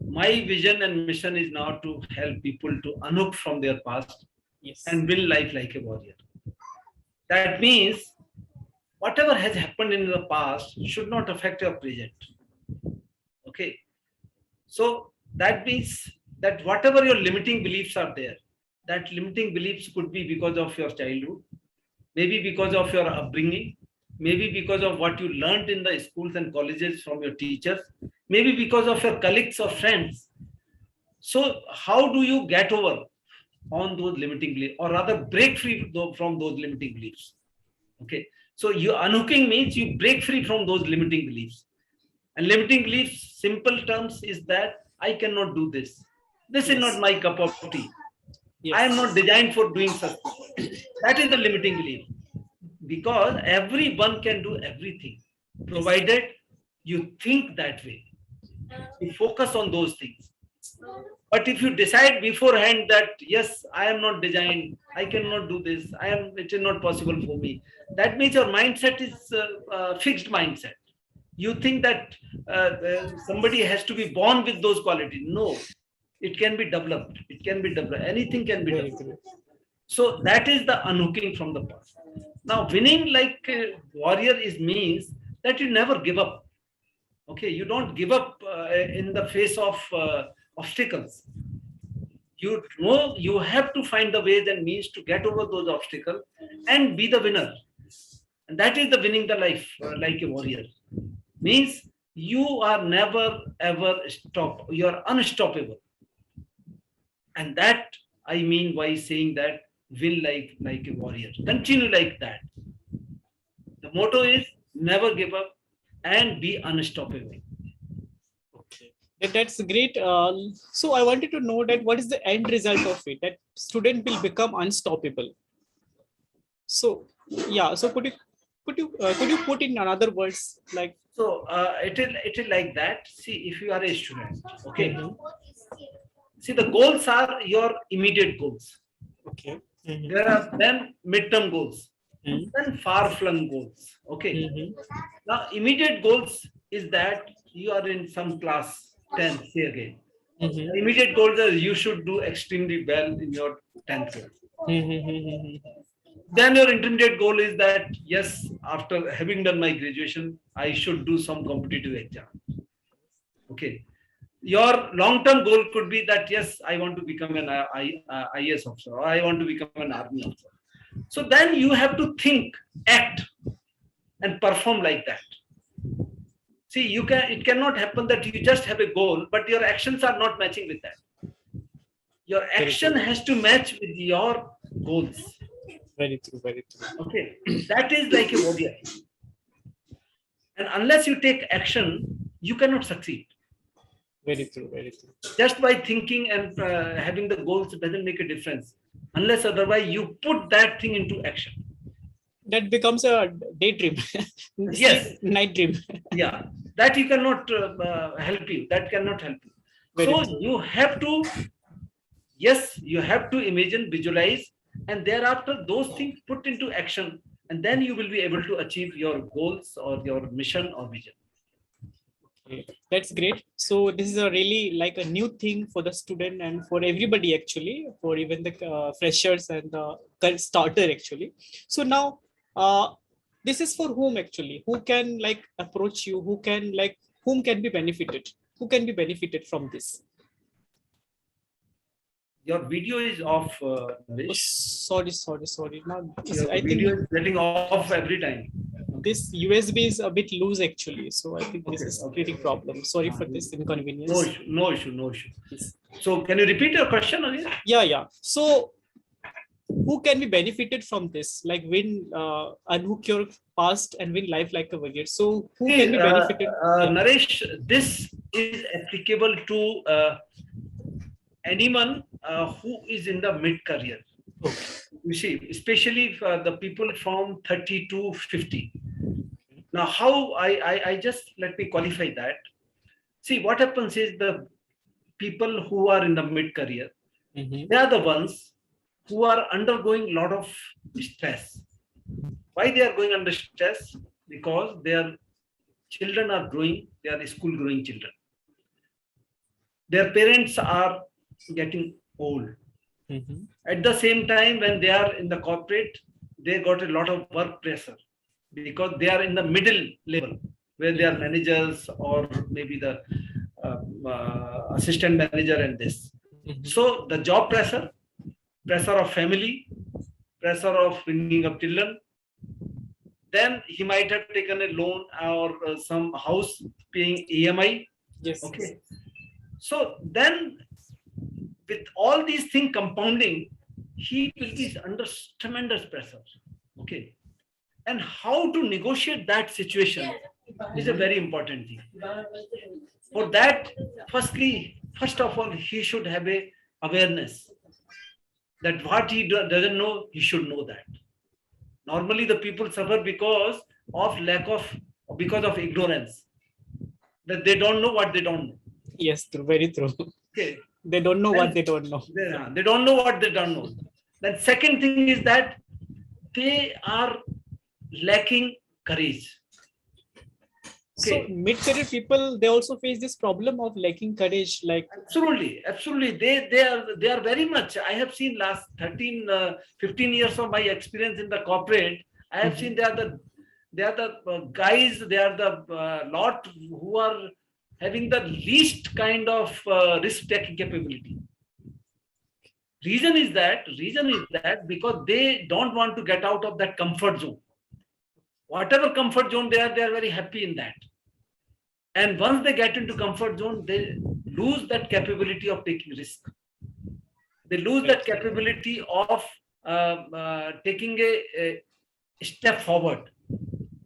my vision and mission is now to help people to unhook from their past Yes. and build life like a warrior. That means whatever has happened in the past should not affect your present. Okay. So that means that whatever your limiting beliefs are there, that limiting beliefs could be because of your childhood, maybe because of your upbringing, maybe because of what you learned in the schools and colleges from your teachers, maybe because of your colleagues or friends. So how do you get over on those limiting beliefs, or rather break free from those limiting beliefs? Okay. So you unhooking means you break free from those limiting beliefs. And limiting beliefs, simple terms, is that I cannot do this. This is not my cup of tea. I am not designed for doing such. That is the limiting belief. Because everyone can do everything, provided you think that way. You focus on those things. But if you decide beforehand that yes, I am not designed, I cannot do this, it is not possible for me. That means your mindset is a fixed mindset. You think that somebody has to be born with those qualities. No, it can be developed. It can be developed. Anything can be developed. So that is the unhooking from the past. Now, winning like a warrior means that you never give up. Okay, you don't give up in the face of obstacles. You know you have to find the ways and means to get over those obstacles and be the winner. And that is the winning the life like a warrior. Means you are never ever stop. You are unstoppable. And that I mean by saying that win like a warrior. Continue like that. The motto is never give up and be unstoppable. Okay, that's great. So I wanted to know that what is the end result of it? That student will become unstoppable. So yeah. So could you put in another words like? So it is like that. See, if you are a student, okay. See, the goals are your immediate goals. Okay. There are then midterm goals, then far-flung goals. Okay. Now, immediate goals is that you are in some class 10, say again. The immediate goals are you should do extremely well in your 10th grade. Then your intermediate goal is that, yes, after having done my graduation, I should do some competitive exam. Okay. Your long-term goal could be that, yes, I want to become an IAS officer, or I want to become an army officer. So then you have to think, act, and perform like that. See, it cannot happen that you just have a goal, but your actions are not matching with that. Your action has to match with your goals. Very true, very true. Okay, that is like a warrior. And unless you take action, you cannot succeed. Very true, very true. Just by thinking and having the goals doesn't make a difference. Unless otherwise you put that thing into action. That becomes a daydream. Yes. Night dream. Yeah, that you cannot help you. That cannot help you. Very so true. You have to, yes, you have to imagine, visualize, and thereafter those things put into action, and then you will be able to achieve your goals or your mission or vision. Okay. That's great. So this is a really like a new thing for the student and for everybody actually, for even the freshers and the starter actually. So now this is for whom actually? Who can like approach you? Whom can be benefited? Who can be benefited from this? Your video is off. Sorry. Now, Your I video think is getting off every time. this USB is a bit loose actually. So I think this is creating problem. Sorry for this inconvenience. No issue. So can you repeat your question again? Yeah. So who can be benefited from this? Like win, unhook your past and win life like a warrior. So who can be benefited? Yeah. Naresh, this is applicable to anyone who is in the mid-career. You see, especially for the people from 30 to 50. Now, how I just let me qualify that. See, what happens is the people who are in the mid-career, they are the ones who are undergoing a lot of stress. Why they are going under stress? Because their children are growing, they are school growing children. Their parents are getting old. At the same time, when they are in the corporate, they got a lot of work pressure because they are in the middle level where they are managers or maybe the assistant manager and this. So the job pressure, pressure of family, pressure of bringing up children. Then he might have taken a loan or some house paying EMI. Yes. Okay. So then with all these things compounding, he will be under tremendous pressure. Okay. And how to negotiate that situation is a very important thing. For that, first of all, he should have a awareness that what he doesn't know, he should know that. Normally, the people suffer because of ignorance. That they don't know what they don't know. Yes, true, very true. Okay. They don't know what they don't know. They don't know what they don't know. Then second thing is that they are lacking courage. Okay. So mid-career people, they also face this problem of lacking courage. Like absolutely. They are very much. I have seen last 15 years of my experience in the corporate. I have seen they are the guys. They are the lot who are having the least kind of risk-taking capability. Reason is that because they don't want to get out of that comfort zone. Whatever comfort zone they are very happy in that. And once they get into comfort zone, they lose that capability of taking risk. They lose that capability of taking a step forward.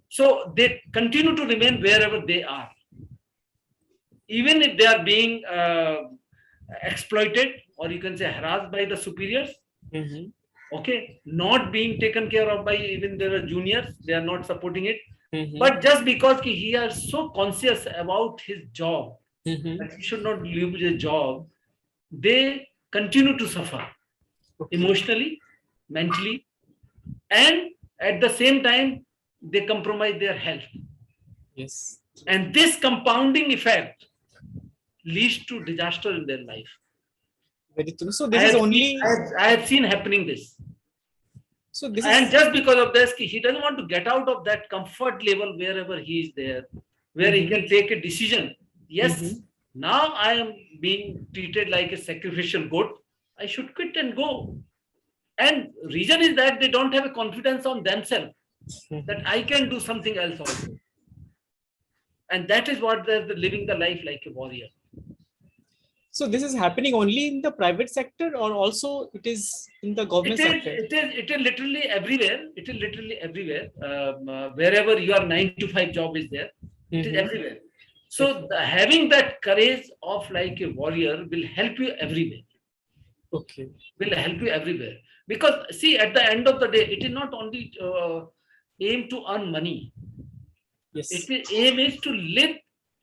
So they continue to remain wherever they are. Even if they are being exploited, or you can say harassed by the superiors, okay, not being taken care of by even their juniors, they are not supporting it. But just because he is so conscious about his job, that he should not lose his job, they continue to suffer emotionally, mentally, and at the same time, they compromise their health. Yes. And this compounding effect leads to disaster in their life. Very true. So this is only I have seen happening this. So this and is just because of this, he doesn't want to get out of that comfort level wherever he is there, where he can take a decision. Yes, now I am being treated like a sacrificial goat. I should quit and go. And reason is that they don't have a confidence on themselves that I can do something else also. And that is what they're living the life like a warrior. So this is happening only in the private sector, or also it is in the government sector? It is literally everywhere. It is literally everywhere. Wherever your 9-to-5 job is there, it is everywhere. So having that courage of like a warrior will help you everywhere. Okay. Will help you everywhere. Because see, at the end of the day, it is not only aim to earn money. Yes. Its aim is to live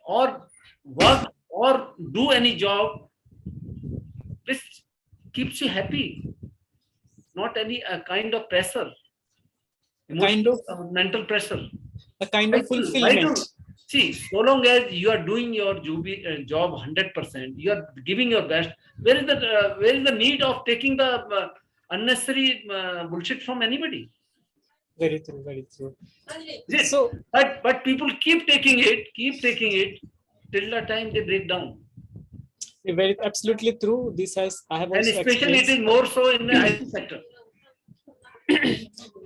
or work or do any job which keeps you happy, not any kind of pressure, kind of mental pressure, a kind of fulfillment. See, so long as you are doing your job 100%, you are giving your best. Where is the need of taking the unnecessary bullshit from anybody? Very true, very true. So, but people keep taking it till the time they break down. Very absolutely true. This I have also and especially it is more so in the IT sector.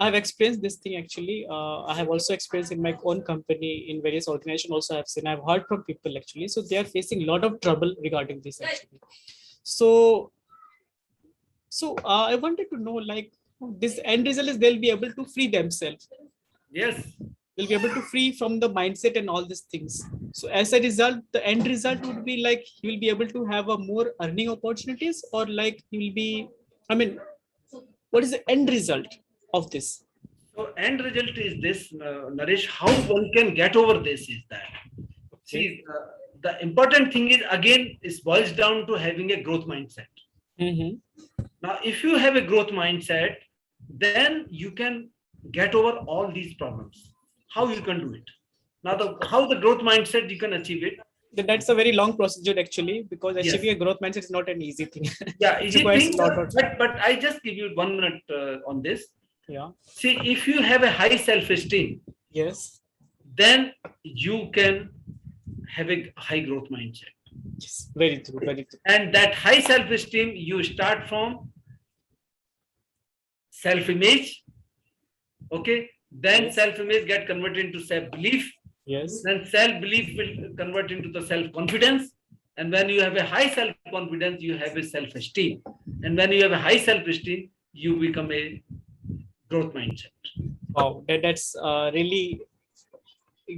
I have experienced this thing actually. I have also experienced in my own company, in various organizations. Also, I've seen. I've heard from people actually. So they are facing a lot of trouble regarding this actually. So I wanted to know, like, this end result is they'll be able to free themselves. Yes. They'll be able to free from the mindset and all these things. So as a result, the end result would be like he will be able to have a more earning opportunities, or like he will be, I mean, what is the end result of this? So end result is this, Naresh, how one can get over this is that, see, the important thing is, again, it boils down to having a growth mindset. Mm-hmm. Now, if you have a growth mindset, then you can get over all these problems. How you can do it? Now, how the growth mindset you can achieve it? That's a very long procedure actually, because Yes. achieving a growth mindset is not an easy thing. Yeah, It easy requires thing, a lot of time. but I just give you 1 minute on this. Yeah. See, if you have a high self-esteem, Yes. then you can have a high growth mindset. Yes. Very true. Very true. And that high self-esteem, you start from self-image. Okay. Then Yes. self-image get converted into self-belief. Yes. Then self-belief will convert into the self-confidence. And when you have a high self-confidence, you have a self-esteem. And when you have a high self-esteem, you become a growth mindset. Wow. That's really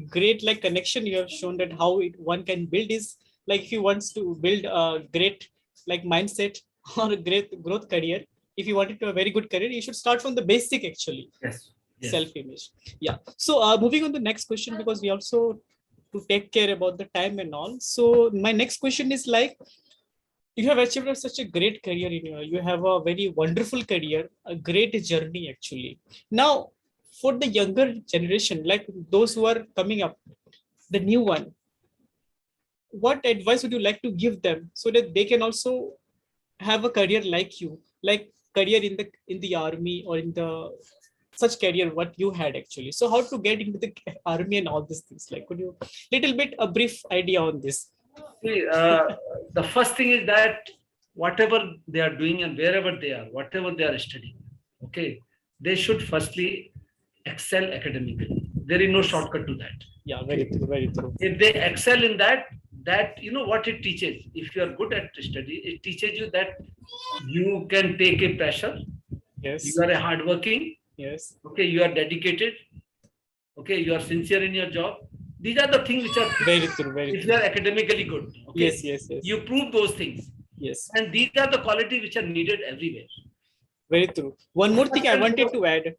great like connection you have shown, that how one can build is like, if you wants to build a great like mindset or a great growth career, if you wanted to have a very good career, you should start from the basic actually. Yes. Yes. Self-image. Yeah. So moving on to the next question, because we also to take care about the time and all. So my next question is like, you have achieved such a great career in you have a very wonderful career, a great journey actually. Now, for the younger generation, like those who are coming up, the new one, what advice would you like to give them so that they can also have a career like you, like career in the army or in the such career what you had actually? So how to get into the army and all these things, like could you little bit a brief idea on this? See, the first thing is that whatever they are doing and wherever they are, whatever they are studying, okay, they should firstly excel academically. There is no shortcut to that. Yeah, very true, very true. If they excel in that, you know what it teaches. If you are good at study, it teaches you that you can take a pressure. Yes. You are a hardworking. Yes. Okay, you are dedicated. Okay, you are sincere in your job. These are the things which are very true. Very if true. you are academically good. Okay? Yes, yes, yes. You prove those things. Yes. And these are the qualities which are needed everywhere. Very true. One more thing I wanted to add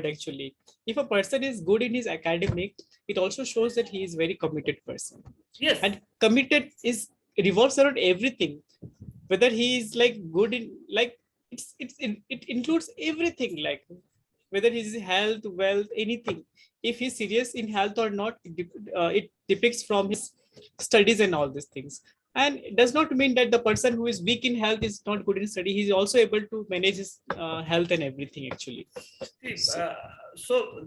actually. If a person is good in his academic, it also shows that he is very committed person. Yes. And committed is revolves around everything. Whether he is like good in like it includes everything, like whether his health, wealth, anything. If he's serious in health or not, it depicts from his studies and all these things. And it does not mean that the person who is weak in health is not good in study. He's also able to manage his health and everything actually. So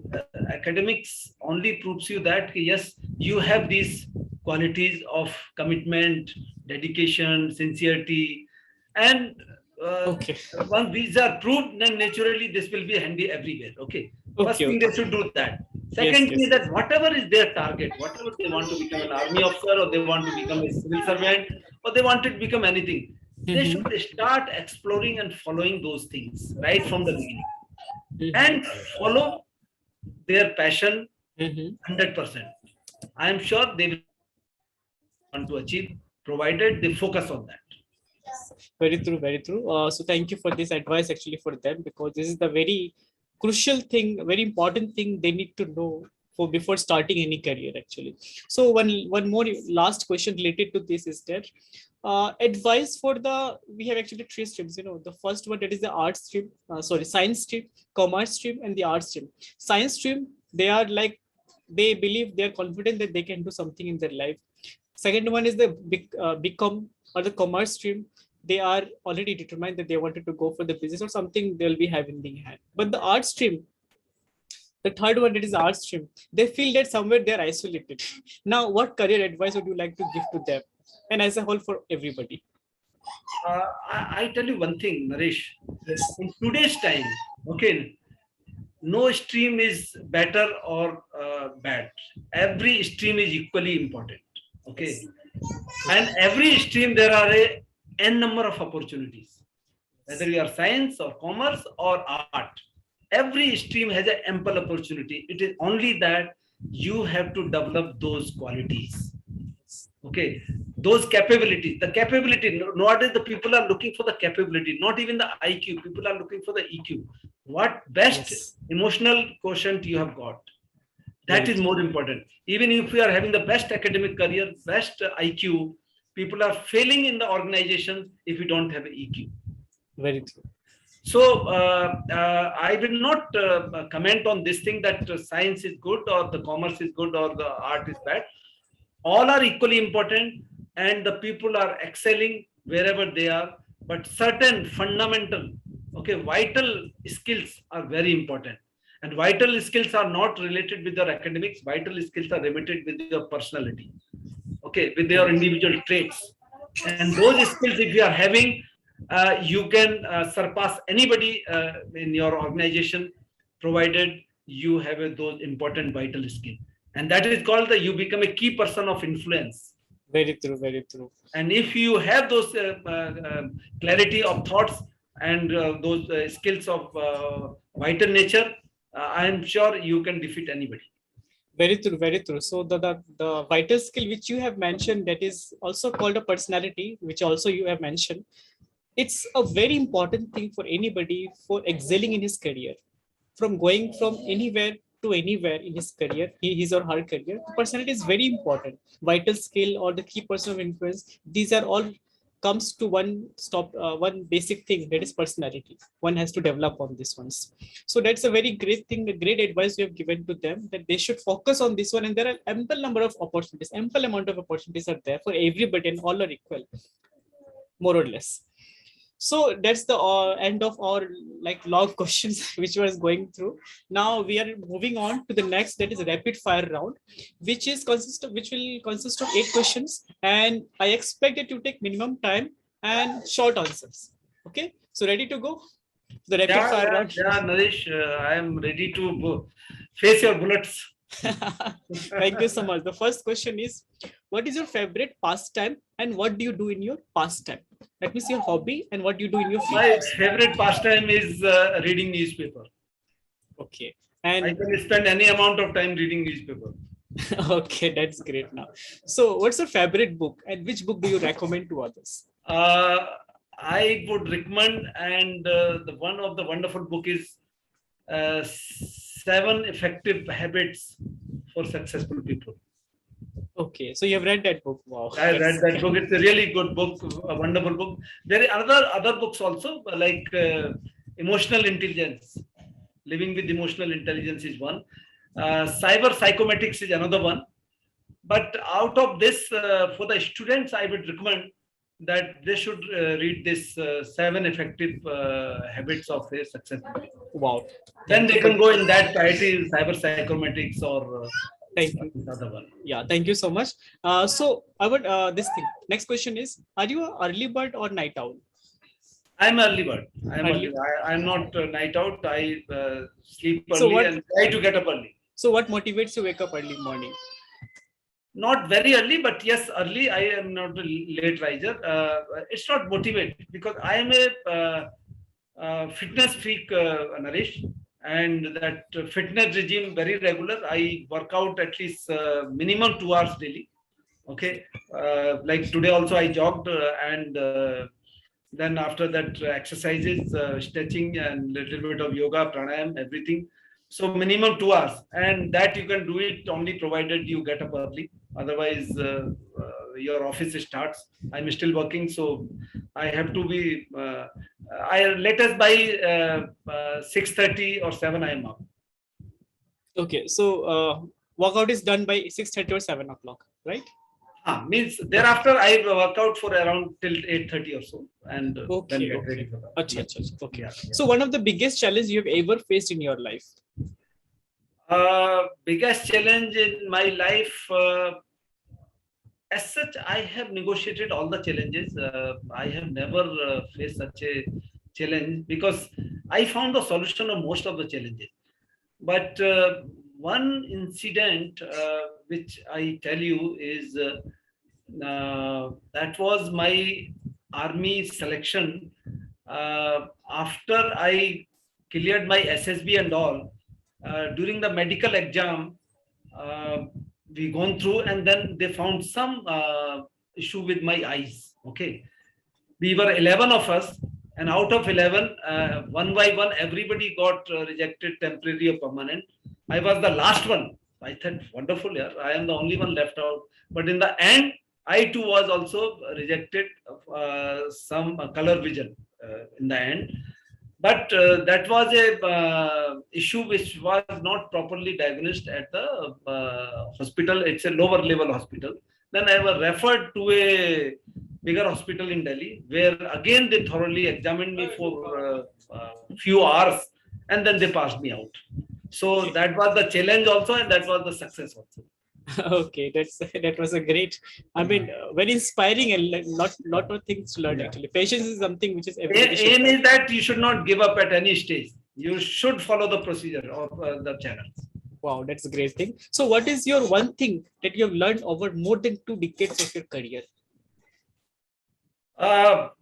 academics only proves you that yes, you have these qualities of commitment, dedication, sincerity, and Okay. once these are proved, then naturally this will be handy everywhere. Okay. First Okay, thing okay. they should do that. Second thing is that whatever is their target, whatever they want to become an army officer, or they want to become a civil servant, or they want to become anything, they should start exploring and following those things right from the beginning, and follow their passion 100%. I am sure they will want to achieve, provided they focus on that. Very true, very true. So thank you for this advice actually for them, because this is the very crucial thing, very important thing they need to know for before starting any career actually. So one more last question related to this is that advice for we have actually three streams. The first one, that is the art stream, science stream, commerce stream, and the art stream. Science stream, they are like, they believe, they are confident that they can do something in their life. Second one is the become or the commerce stream. They are already determined that they wanted to go for the business or something they'll be having in hand. But the art stream, the third one, that is the art stream, they feel that somewhere they're isolated. Now, what career advice would you like to give to them, and as a whole for everybody? I tell you one thing, Naresh. Yes. In today's time, okay, no stream is better or bad. Every stream is equally important. Okay, and every stream there are n number of opportunities. whether you are science or commerce or art. Every stream has an ample opportunity. It is only that you have to develop those qualities. Okay, those capabilities, the capability, nowadays the people are looking for the capability, not even the IQ. People are looking for the EQ. What best Yes. emotional quotient you have got. That Very is true. more important. Even if we are having the best academic career, best IQ, people are failing in the organization if you don't have EQ. Very true. So I will not comment on this thing that science is good or the commerce is good or the art is bad. All are equally important, and the people are excelling wherever they are. But certain fundamental, okay, vital skills are very important. And vital skills are not related with your academics. Vital skills are related with your personality, okay, with your Very individual traits. And those skills, if you are having, you can surpass anybody in your organization, provided you have those important vital skills. And that is called the you become a key person of influence. very true. Very true. And if you have those clarity of thoughts and those skills of vital nature, I am sure you can defeat anybody. Very true, very true. So the vital skill which you have mentioned, that is also called a personality, which also you have mentioned. It's a very important thing for anybody for excelling in his career, from going from anywhere to anywhere in his career, his or her career. The personality is very important. Vital skill or the key person of influence. These are all comes to one basic thing, that is personality. One has to develop on this ones. So that's a very great thing, a great advice you have given to them, that they should focus on this one. And there are ample number of opportunities, ample amount of opportunities are there for everybody, and all are equal, more or less. So that's the end of our like log questions which was going through. Now we are moving on to the next, that is rapid fire round, which will consist of 8 questions, and I expect that you take minimum time and short answers. Okay, so ready to go, the rapid Yeah, fire yeah, round? yeah, Naresh, I am ready to face your bullets. Thank you so much. The first question is, what is your favorite pastime and what do you do in your pastime? That means your hobby and what you do in your free My time. favorite pastime is reading newspaper. Okay. I And can spend any amount of time reading newspaper. okay, that's great now. So, what's your favorite book and which book do you recommend to others? Uh, I would recommend, and the one of the wonderful book is Seven Effective Habits for Successful People. Okay, so you have read that book. Wow, I read that's that book. It's a really good book, a wonderful book. There are other books also, like Emotional Intelligence. Living with Emotional Intelligence is one. Cyber Psychomatics is another one. But out of this, for the students, I would recommend that they should read this Seven Effective Habits of a Successful People. wow. Then Thank you they for can go in that IT, cyber psychomatics or thank you. another one. Yeah, thank you so much. So I would this thing. Next question is: are you a early bird or night owl? I'm early bird. I'm early. Early. I'm not night out. I sleep So early what? and try to get up early. So what motivates you wake up early morning? Not very early, but yes, early. I am not a late riser. It's not motivate because I am a fitness freak, Naresh, and that fitness regime very regular. I work out at least minimum 2 hours daily. Okay, like today also I jogged and then after that exercises, stretching and little bit of yoga, pranayam, everything. So minimum 2 hours, and that you can do it only provided you get up early. Otherwise, your office starts. I'm still working, so I have to be. I let us by 6:30 or 7. I am up. Okay, so workout is done by 6:30 or 7 o'clock, right? Means thereafter I work out for around till 8:30 or so, and then Okay, get ready okay. for that. Achha, achha, achha. Okay. Yeah, yeah. So one of the biggest challenges you have ever faced in your life? Biggest challenge in my life, as such, I have negotiated all the challenges. I have never faced such a challenge because I found the solution of most of the challenges. But one incident which I tell you is that was my army selection After I cleared my SSB and all, during the medical exam, uh, we gone through, and then they found some issue with my eyes. Okay, we were 11 of us, and out of 11, one by one, everybody got rejected, temporary or permanent. I was the last one. I thought, wonderful, yeah, I am the only one left out. But in the end, I too was also rejected some color vision in the end. But that was a issue which was not properly diagnosed at the hospital. It's a lower level hospital. Then I was referred to a bigger hospital in Delhi, where again they thoroughly examined me for few hours, and then they passed me out. So that was the challenge also, and that was the success also. Okay, that was a great. I mean, very inspiring and lot of things to learn. Yeah. Actually, patience is something which is everybody should Aim have. is that you should not give up at any stage. You should follow the procedure of the channels. Wow, that's a great thing. So, what is your one thing that you have learned over more than 2 decades of your career?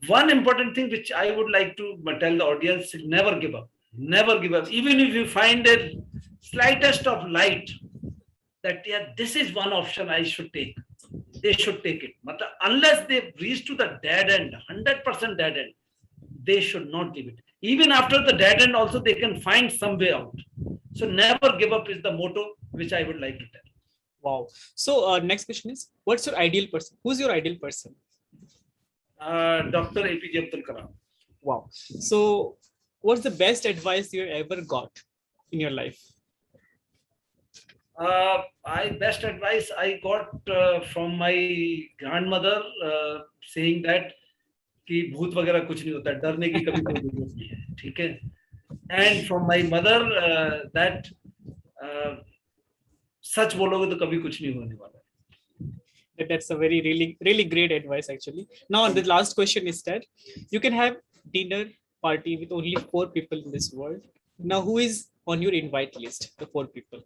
One important thing which I would like to tell the audience is never give up. Never give up. Even if you find a slightest of light that, yeah, this is one option I should take, they should take it. But unless they reach to the dead end, 100% dead end, they should not give it. Even after the dead end, also they can find some way out. So never give up is the motto which I would like to tell. Wow. So, next question is, what's your ideal person? Who's your ideal person? Dr. APJ Abdul Kalam. Wow. So, what's the best advice you ever got in your life? Best advice I got from my grandmother, saying that कि भूत वगैरह कुछ नहीं होता, डरने की कभी कोई जरूरत नहीं है, ठीक है? And from my mother, that सच बोलोगे तो कभी कुछ नहीं होने वाला. That's a very really great advice actually. Now the last question is that you can have dinner party with only 4 people in this world. Now who is on your invite list? The 4 people.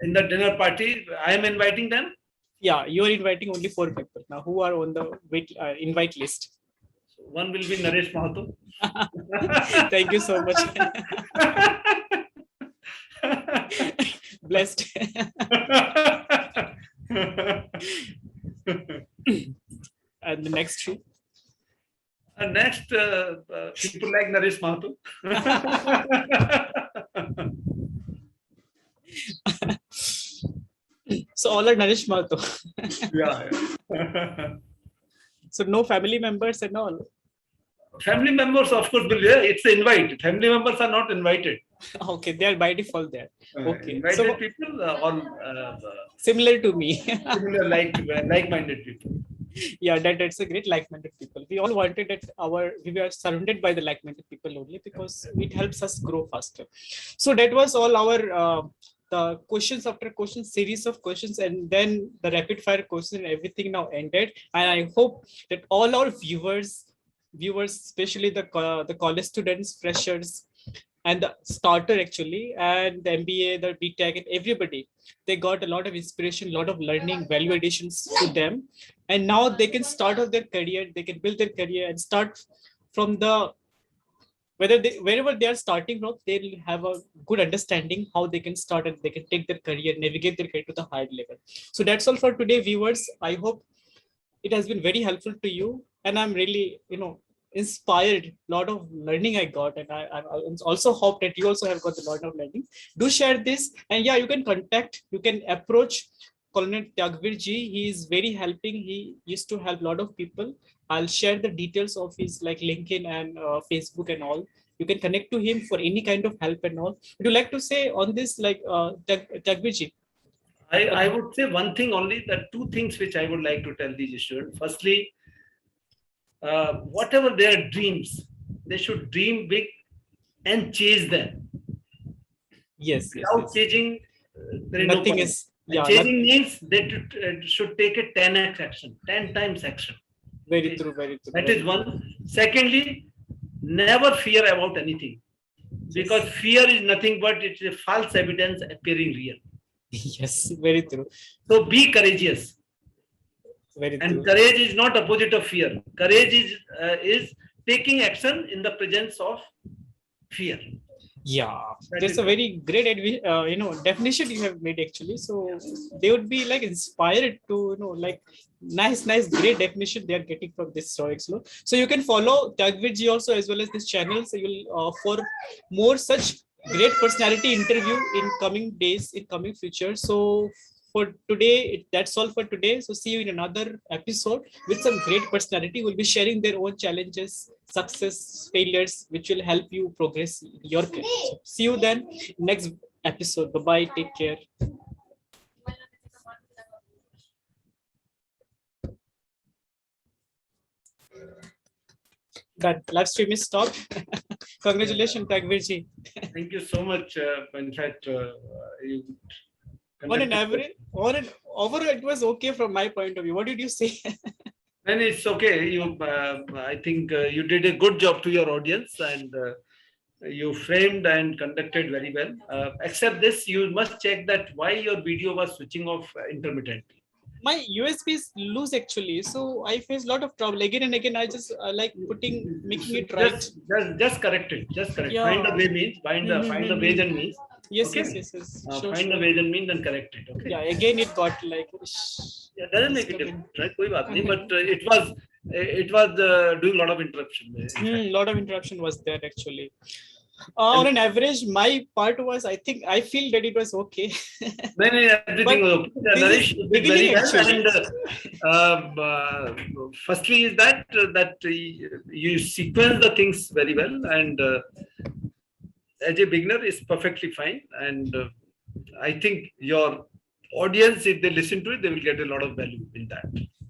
In the dinner party, I am inviting them. Yeah, you are inviting only 4 people. Now who are on the invite list? So one will be Naresh Mahato. Thank you so much. Blessed. And the next 2? Next, people like Naresh Mahato. So all are Naresh Mahato. Yeah. So no family members and all. Family members, of course, will be there. It's an invite. Family members are not invited. Okay, they are by default there. Okay, Invited so people, all similar to me. similar, like-minded people. Yeah, that's a great like-minded people. We all wanted that we were surrounded by the like-minded people only because it helps us grow faster. So that was all our the questions after questions, series of questions, and then the rapid fire question and everything now ended. And I hope that all our viewers, especially the college students, freshers, and the starter actually, and the MBA, the BTech, and everybody, they got a lot of inspiration, a lot of learning, value additions to them. And now they can start off their career, they can build their career and start from the, wherever they are starting from, they'll have a good understanding how they can start and they can take their career, navigate their career to the higher level. So that's all for today, viewers. I hope it has been very helpful to you. And I'm really, inspired, a lot of learning I got, and I also hope that you also have got a lot of learning. Do share this, and yeah, you can approach Colonel Tyagveer ji. He is very helping. He used to help a lot of people. I'll share the details of his like LinkedIn and Facebook and all. You can connect to him for any kind of help and all. Would you like to say on this, like Tyagveer ji? I would say one thing only, that 2 things which I would like to tell these students. Firstly, whatever their dreams, they should dream big and chase them. Yes. Without chasing, there is Nothing no is. Yeah, chasing means they should take a 10x action, 10 times action. Very true. That is one. Secondly, never fear about anything, because fear is nothing but it's a false evidence appearing real. Yes, very true. So be courageous. Very And true. courage is not opposite of fear. Courage is taking action in the presence of fear. Yeah, That that's is a correct. very great definition you have made actually. So they would be like inspired to like nice great definition they are getting from this stories. No, so you can follow Tyagveer ji also as well as this channel. So you'll for more such great personality interview in coming days, in coming future. So for today, that's all for today. So see you in another episode with some great personality who will be sharing their own challenges, success, failures, which will help you progress in your career. So see you then next episode. Bye bye. Take care. That live stream is stopped. Congratulations, Tyagveer ji. Thank you so much. In fact, you On an conducted. average, on an overall, it was okay from my point of view. What did you say? And it's okay. I think you did a good job to your audience, and you framed and conducted very well. Except this, you must check that why your video was switching off intermittently. My USB is loose actually, so I face a lot of trouble again and again. I just like making So it right. just correct it. Just correct. Find the Yeah. way means. Find the ways and means. Yes, yes, Okay. yes, yes. Sure, Find the sure. ways and means and correct it. Okay. Yeah, again it got like Yeah, doesn't make a disturbing. difference, right? कोई बात नहीं, but it was doing a lot of interruption. In fact. Lot of interruption was there actually. On an average, my part was, I think, I feel that it was okay. Everything But was okay. this Naresh is did very beginning well. actually. And firstly is that you sequence the things very well, and as a beginner is perfectly fine. And I think your audience, if they listen to it, they will get a lot of value in that.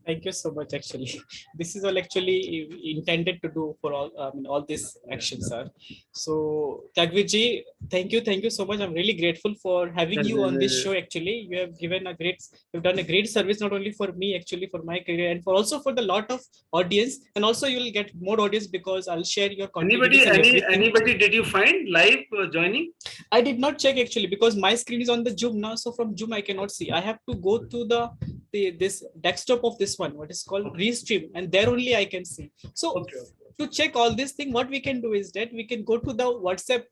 Thank you so much. Actually, this is all actually intended to do for all. I mean, all these actions are. So, Tyagveer ji, thank you so much. I'm really grateful for having you on this show. Actually, you've done a great service not only for me, actually for my career, and for also for the lot of audience. And also, you will get more audience because I'll share your contact details and everything. Anybody did you find live joining? I did not check actually because my screen is on the Zoom now. So from Zoom I cannot see. I have to go to this desktop of this one, what is called Restream, and there only I can see. So Okay. to check all this thing, what we can do is that we can go to the WhatsApp,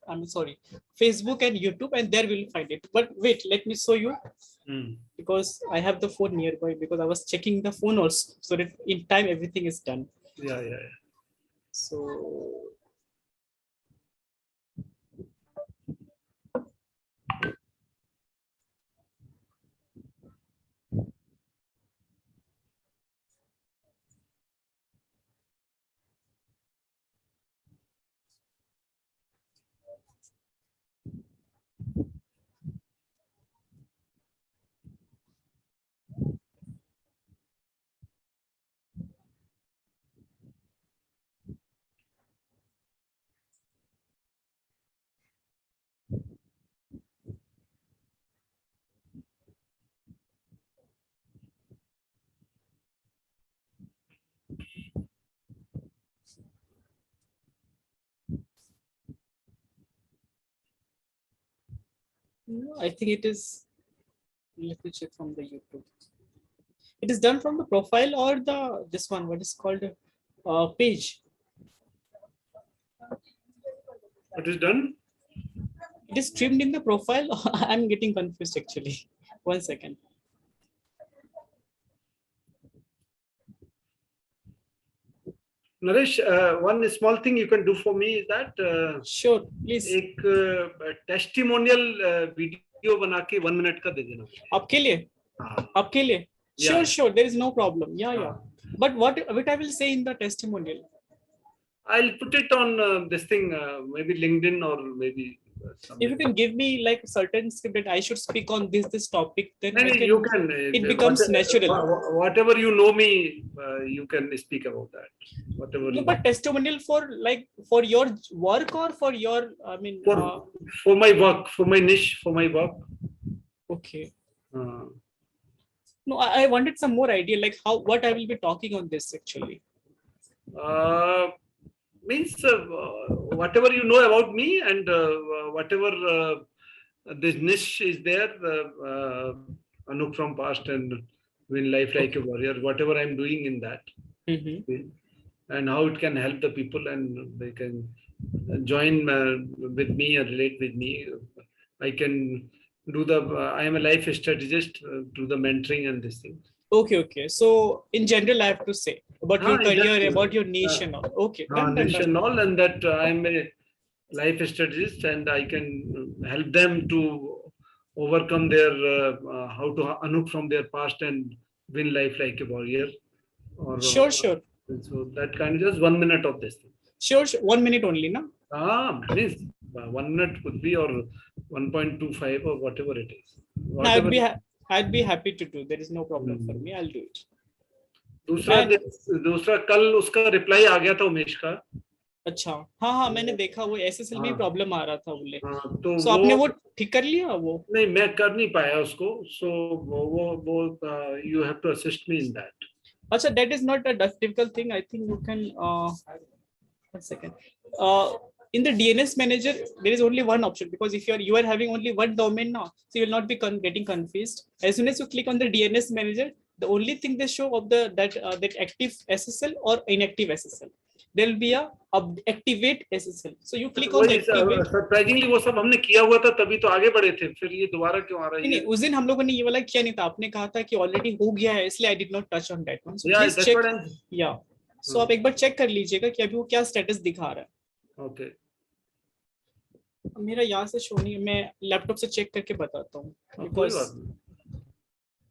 Facebook and YouTube, and there we'll find it. But wait, let me show you because I have the phone nearby because I was checking the phone also, so that in time everything is done. Yeah. So I think it is. Let me check from the YouTube. It is done from the profile or this one, what is called page. What is done? It is streamed in the profile. I'm getting confused actually. 1 second. Naresh, one small thing you can do for me is that Sure, please. एक testimonial video बना के 1 minute का दे देना. आपके लिए? हाँ. आपके लिए? Yeah. Sure. There is no problem. Yeah. But what I will say in the testimonial? I'll put it on this thing, maybe LinkedIn or maybe. If you can give me like a certain script that I should speak on this topic, then You can. It becomes natural. Whatever you know me, you can speak about that. Whatever. No, but testimonial for your work or for your for my work, for my niche, for my work. Okay. No, I wanted some more idea, like what I will be talking on this actually. Means whatever you know about me and whatever this niche is there, Anup from past and win life like a warrior, whatever I'm doing in that, and how it can help the people and they can join with me or relate with me. I can do the, I am a life strategist, do the mentoring and this thing. Okay. So in general, I have to say about your career, Just, about your niche and all. Okay, done. nation all, and that I am a life strategist and I can help them to overcome their how to unhook from their past and win life like a warrior. Or Sure. so that kind of just 1 minute of this thing. Sure. 1 minute only, na? Please, 1 minute could be or 1.25 or whatever it is. No, I'd be happy to do. There is no problem for me. I'll do it. दूसरा कल उसका reply आ गया था उमेश का. अच्छा, हाँ मैंने देखा वो एसएसएल में प्रॉब्लम आ रहा था बोले. तो सो आपने वो ठीक कर लिया? वो नहीं, मैं कर नहीं पाया उसको. सो वो you have to assist me in that. अच्छा, that is not a difficult thing. I think you can 1 second. In the DNS manager, there is only one option, because if you are having only one domain now, so you will not be getting confused. As soon as you click on the DNS manager, the only thing they show of that active SSL or inactive SSL. There will be a activate SSL. So you click on activate. Surprisingly वो सब हमने किया हुआ था, तभी तो आगे बढ़े थे. फिर ये दोबारा क्यों आ रहा है? नहीं, उस दिन हम लोगों ने ये वाला किया नहीं था. आपने कहा था कि ऑलरेडी हो गया है, इसलिए I did not touch on that one. So please check. Yeah. So आप एक बार चेक कर लीजिएगा कि अभी वो क्या स्टेटस दिखा रहा है. Okay. मेरा यहाँ से शो नहीं, मैं लैपटॉप से चेक करके बताता हूँ.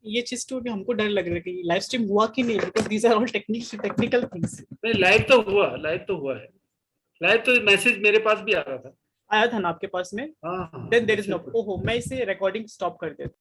ये चीज तो अभी हमको डर लग रहा है कि लाइव स्ट्रीम हुआ कि नहीं, because these are all technical things. नहीं, लाइव तो हुआ है. लाइव तो मैसेज मेरे पास भी आ रहा था. आया था ना आपके पास में? Then there is no. ओहो, मैं इसे रिकॉर्डिंग स्टॉप कर देता.